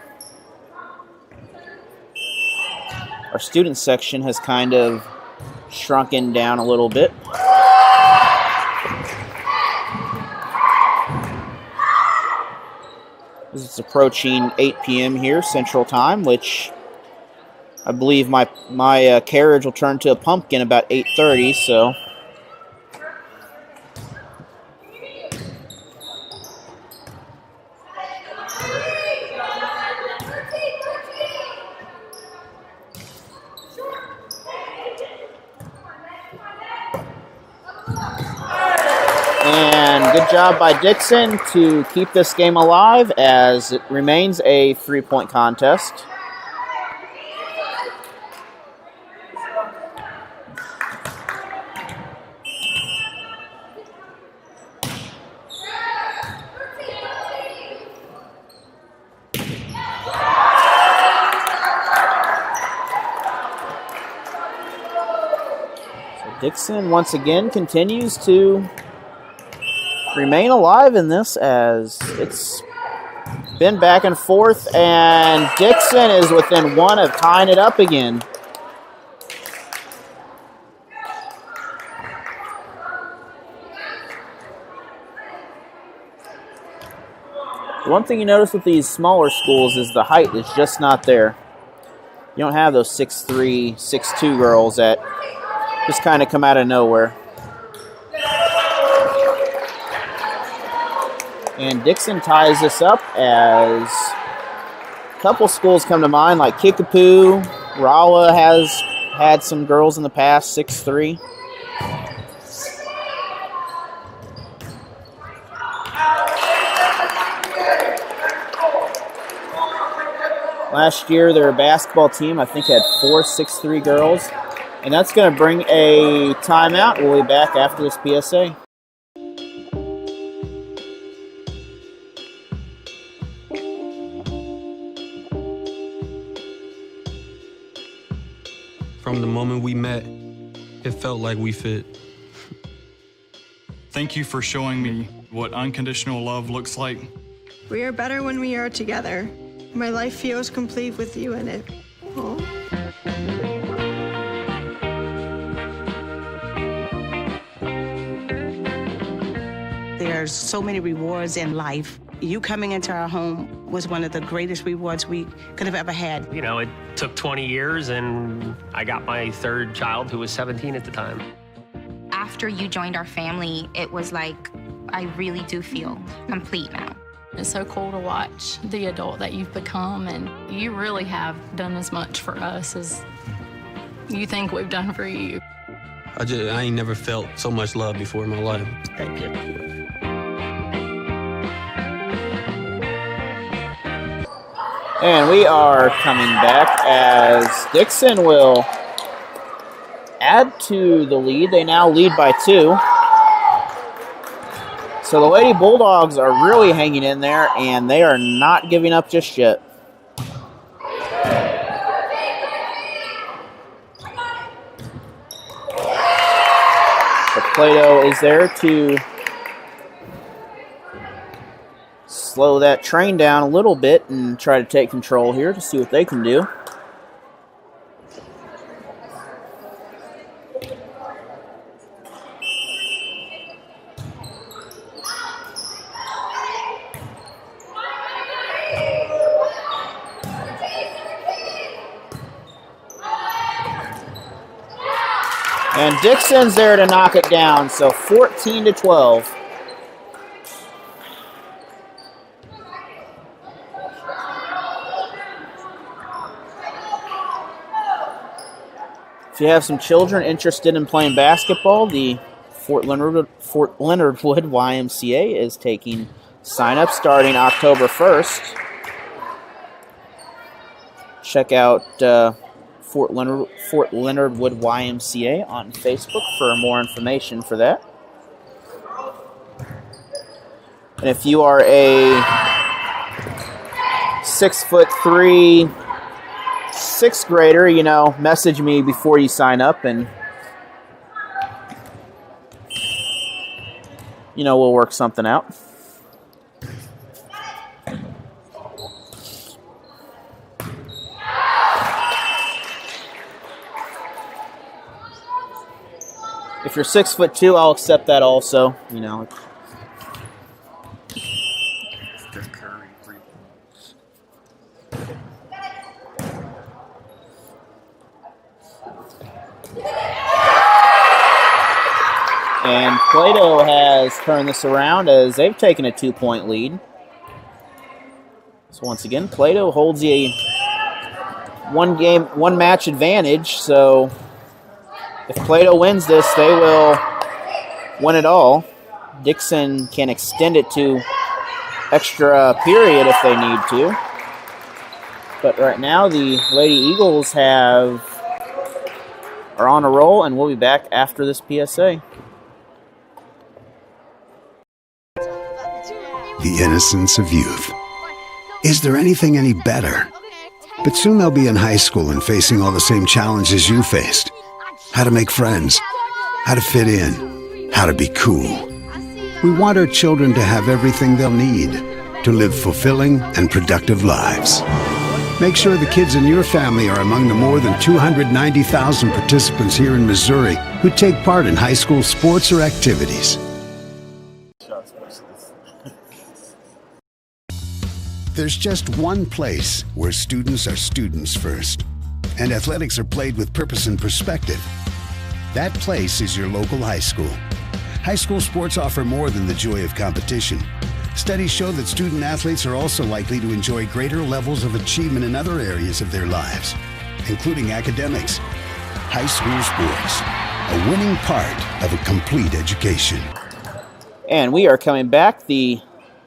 [SPEAKER 1] Our student section has kind of shrunken down a little bit. It's approaching 8 p.m. here, Central Time, which I believe my carriage will turn to a pumpkin about 8:30, so and good job by Dixon to keep this game alive as it remains a 3-point contest. So Dixon once again continues to remain alive in this as it's been back and forth, and Dixon is within 1 of tying it up again. One thing you notice with these smaller schools is the height is just not there. You don't have those 6'3", 6'2" girls that just kind of come out of nowhere. And Dixon ties this up as a couple schools come to mind, like Kickapoo. Rolla has had some girls in the past, 6'3". Last year, their basketball team, I think, had 4 6'3" girls. And that's going to bring a timeout. We'll be back after this PSA.
[SPEAKER 18] From the moment we met, it felt like we fit.
[SPEAKER 19] Thank you for showing me what unconditional love looks like.
[SPEAKER 20] We are better when we are together. My life feels complete with you in it. Aw.
[SPEAKER 21] There's so many rewards in life. You coming into our home was one of the greatest rewards we could have ever had.
[SPEAKER 22] You know, it took 20 years, and I got my third child, who was 17 at the time.
[SPEAKER 23] After you joined our family, it was like, I really do feel complete now.
[SPEAKER 24] It's so cool to watch the adult that you've become, and you really have done as much for us as you think we've done for you.
[SPEAKER 18] I ain't never felt so much love before in my life.
[SPEAKER 22] Thank you.
[SPEAKER 1] And we are coming back as Dixon will add to the lead. They now lead by 2. So the Lady Bulldogs are really hanging in there, and they are not giving up just yet. But Plato is there to slow that train down a little bit and try to take control here to see what they can do. And Dixon's there to knock it down, so 14-12. If you have some children interested in playing basketball, the Fort Leonard Wood YMCA is taking sign-up starting October 1st. Check out Fort Leonard Wood YMCA on Facebook for more information for that. And if you are a 6'3" 6th grader, you know, message me before you sign up, and you know, we'll work something out. If you're 6'2", I'll accept that also, you know. And Plato has turned this around as they've taken a 2-point lead. So once again, Plato holds a one match advantage. So if Plato wins this, they will win it all. Dixon can extend it to extra period if they need to. But right now, the Lady Eagles are on a roll, and we'll be back after this PSA.
[SPEAKER 6] The innocence of youth. Is there anything any better? But soon they'll be in high school and facing all the same challenges you faced. How to make friends, how to fit in, how to be cool. We want our children to have everything they'll need to live fulfilling and productive lives. Make sure the kids in your family are among the more than 290,000 participants here in Missouri who take part in high school sports or activities. There's just one place where students are students first, and athletics are played with purpose and perspective. That place is your local high school. High school sports offer more than the joy of competition. Studies show that student athletes are also likely to enjoy greater levels of achievement in other areas of their lives, including academics. High school sports, a winning part of a complete education.
[SPEAKER 1] And we are coming back. The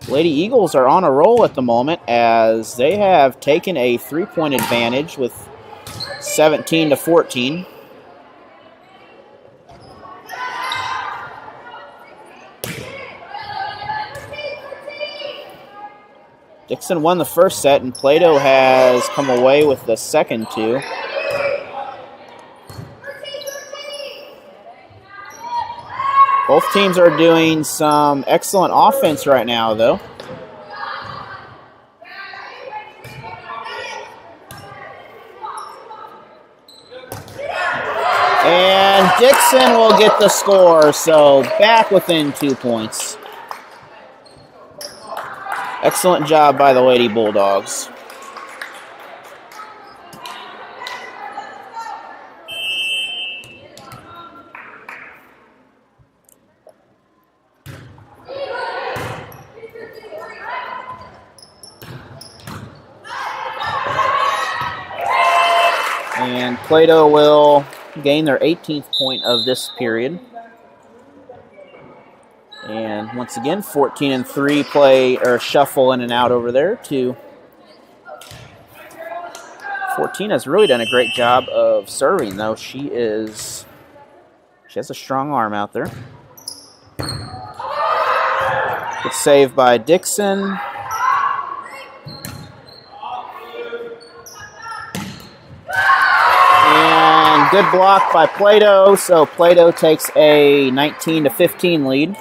[SPEAKER 1] Lady Eagles are on a roll at the moment as they have taken a 3-point advantage with 17-14. Dixon won the first set, and Plato has come away with the second two. Both teams are doing some excellent offense right now, though. And Dixon will get the score, so back within 2 points. Excellent job by the Lady Bulldogs. And Plato will gain their 18th point of this period. And once again, 14-3 play or shuffle in and out over there to 14 has really done a great job of serving, though. She has a strong arm out there. Good save by Dixon. And good block by Plato, so Plato takes a 19-15 lead.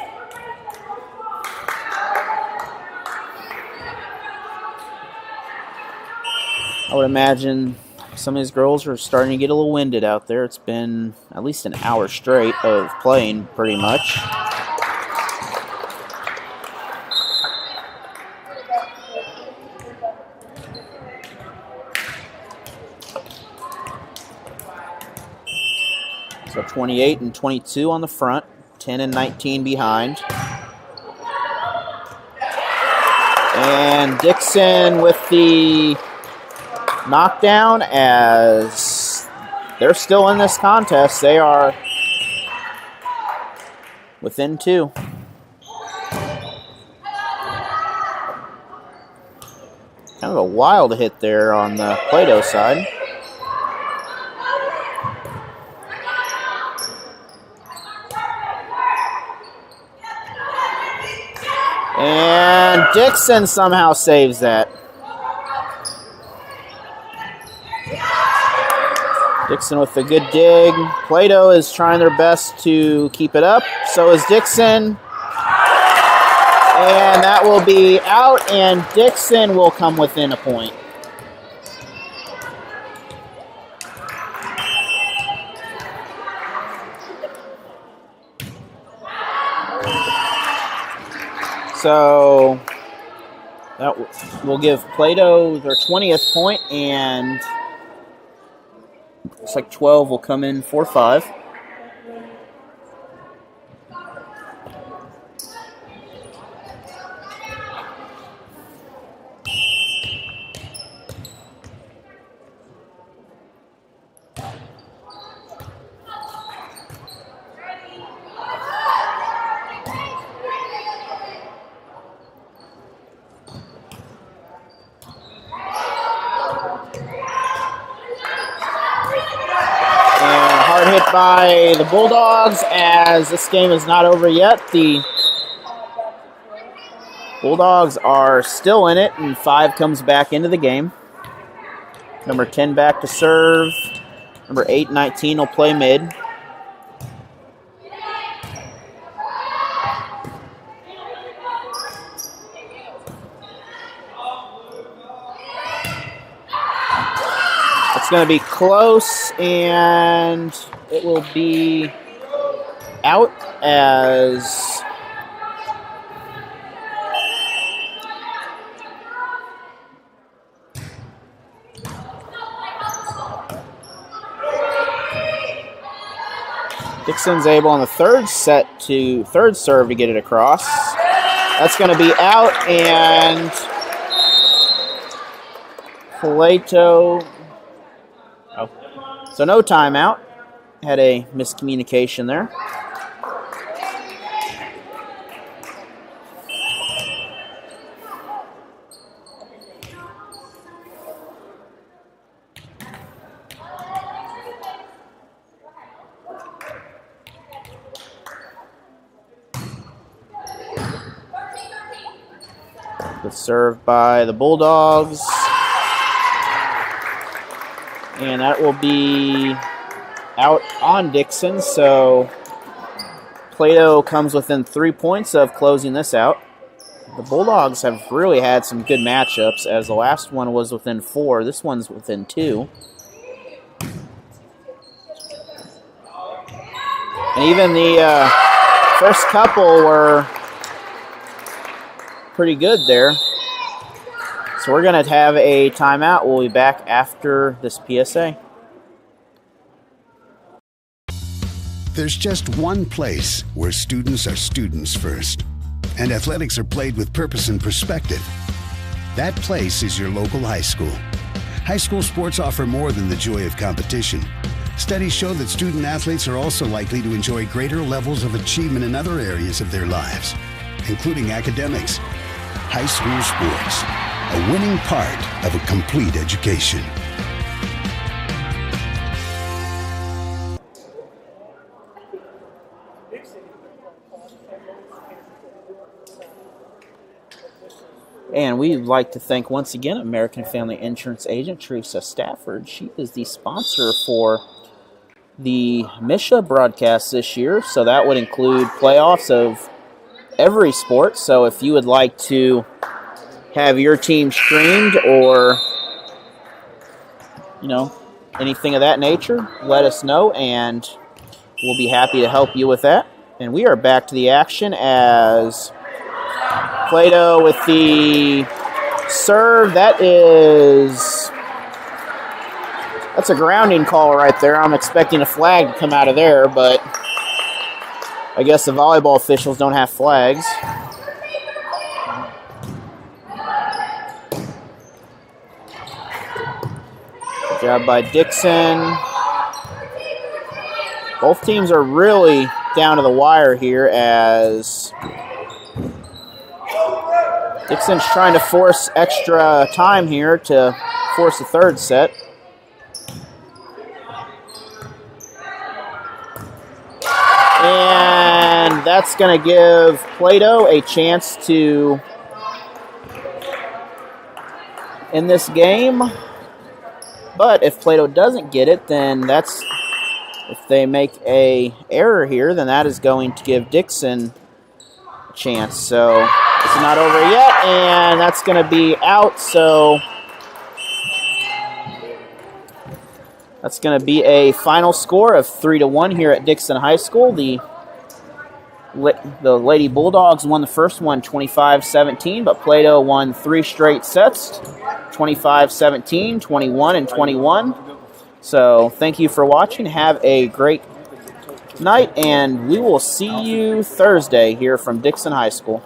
[SPEAKER 1] I would imagine some of these girls are starting to get a little winded out there. It's been at least an hour straight of playing, pretty much. So 28-22 on the front, 10-19 behind. And Dixon with the knockdown as they're still in this contest. They are within 2. Kind of a wild hit there on the Plato side. And Dixon somehow saves that. Dixon with a good dig. Plato is trying their best to keep it up. So is Dixon. And that will be out, and Dixon will come within a point. So that will give Plato their 20th point, and looks like 12 will come in 4-5. By the Bulldogs, as this game is not over yet. The Bulldogs are still in it, and 5 comes back into the game. Number 10 back to serve. Number 8, 19 will play mid. It's going to be close, and it will be out as Dixon's able on the third serve to get it across. That's going to be out, and Plato. Oh, so no timeout. Had a miscommunication there. Good serve by the Bulldogs. And that will be out on Dixon, so Plato comes within 3 points of closing this out. The Bulldogs have really had some good matchups, as the last one was within 4. This one's within 2. And even the first couple were pretty good there. So we're going to have a timeout. We'll be back after this PSA.
[SPEAKER 6] There's just one place where students are students first, and athletics are played with purpose and perspective. That place is your local high school. High school sports offer more than the joy of competition. Studies show that student athletes are also likely to enjoy greater levels of achievement in other areas of their lives, including academics. High school sports, a winning part of a complete education.
[SPEAKER 1] And we'd like to thank once again American Family Insurance agent Teresa Stafford. She is the sponsor for the MSHSAA broadcast this year, so that would include playoffs of every sport. So if you would like to have your team streamed or, anything of that nature, let us know, and we'll be happy to help you with that. And we are back to the action as Plato with the serve. That's a grounding call right there. I'm expecting a flag to come out of there, but I guess the volleyball officials don't have flags. Good job by Dixon. Both teams are really down to the wire here as Dixon's trying to force extra time here to force the third set. And that's going to give Plato a chance to end this game. But if Plato doesn't get it, then if they make a error here, then that is going to give Dixon a chance. So it's not over yet, and that's going to be out. So that's going to be a final score of 3-1 here at Dixon High School. The Lady Bulldogs won the first one 25-17, but Plato won 3 straight sets, 25-17, 21, and 21. So thank you for watching. Have a great night, and we will see you Thursday here from Dixon High School.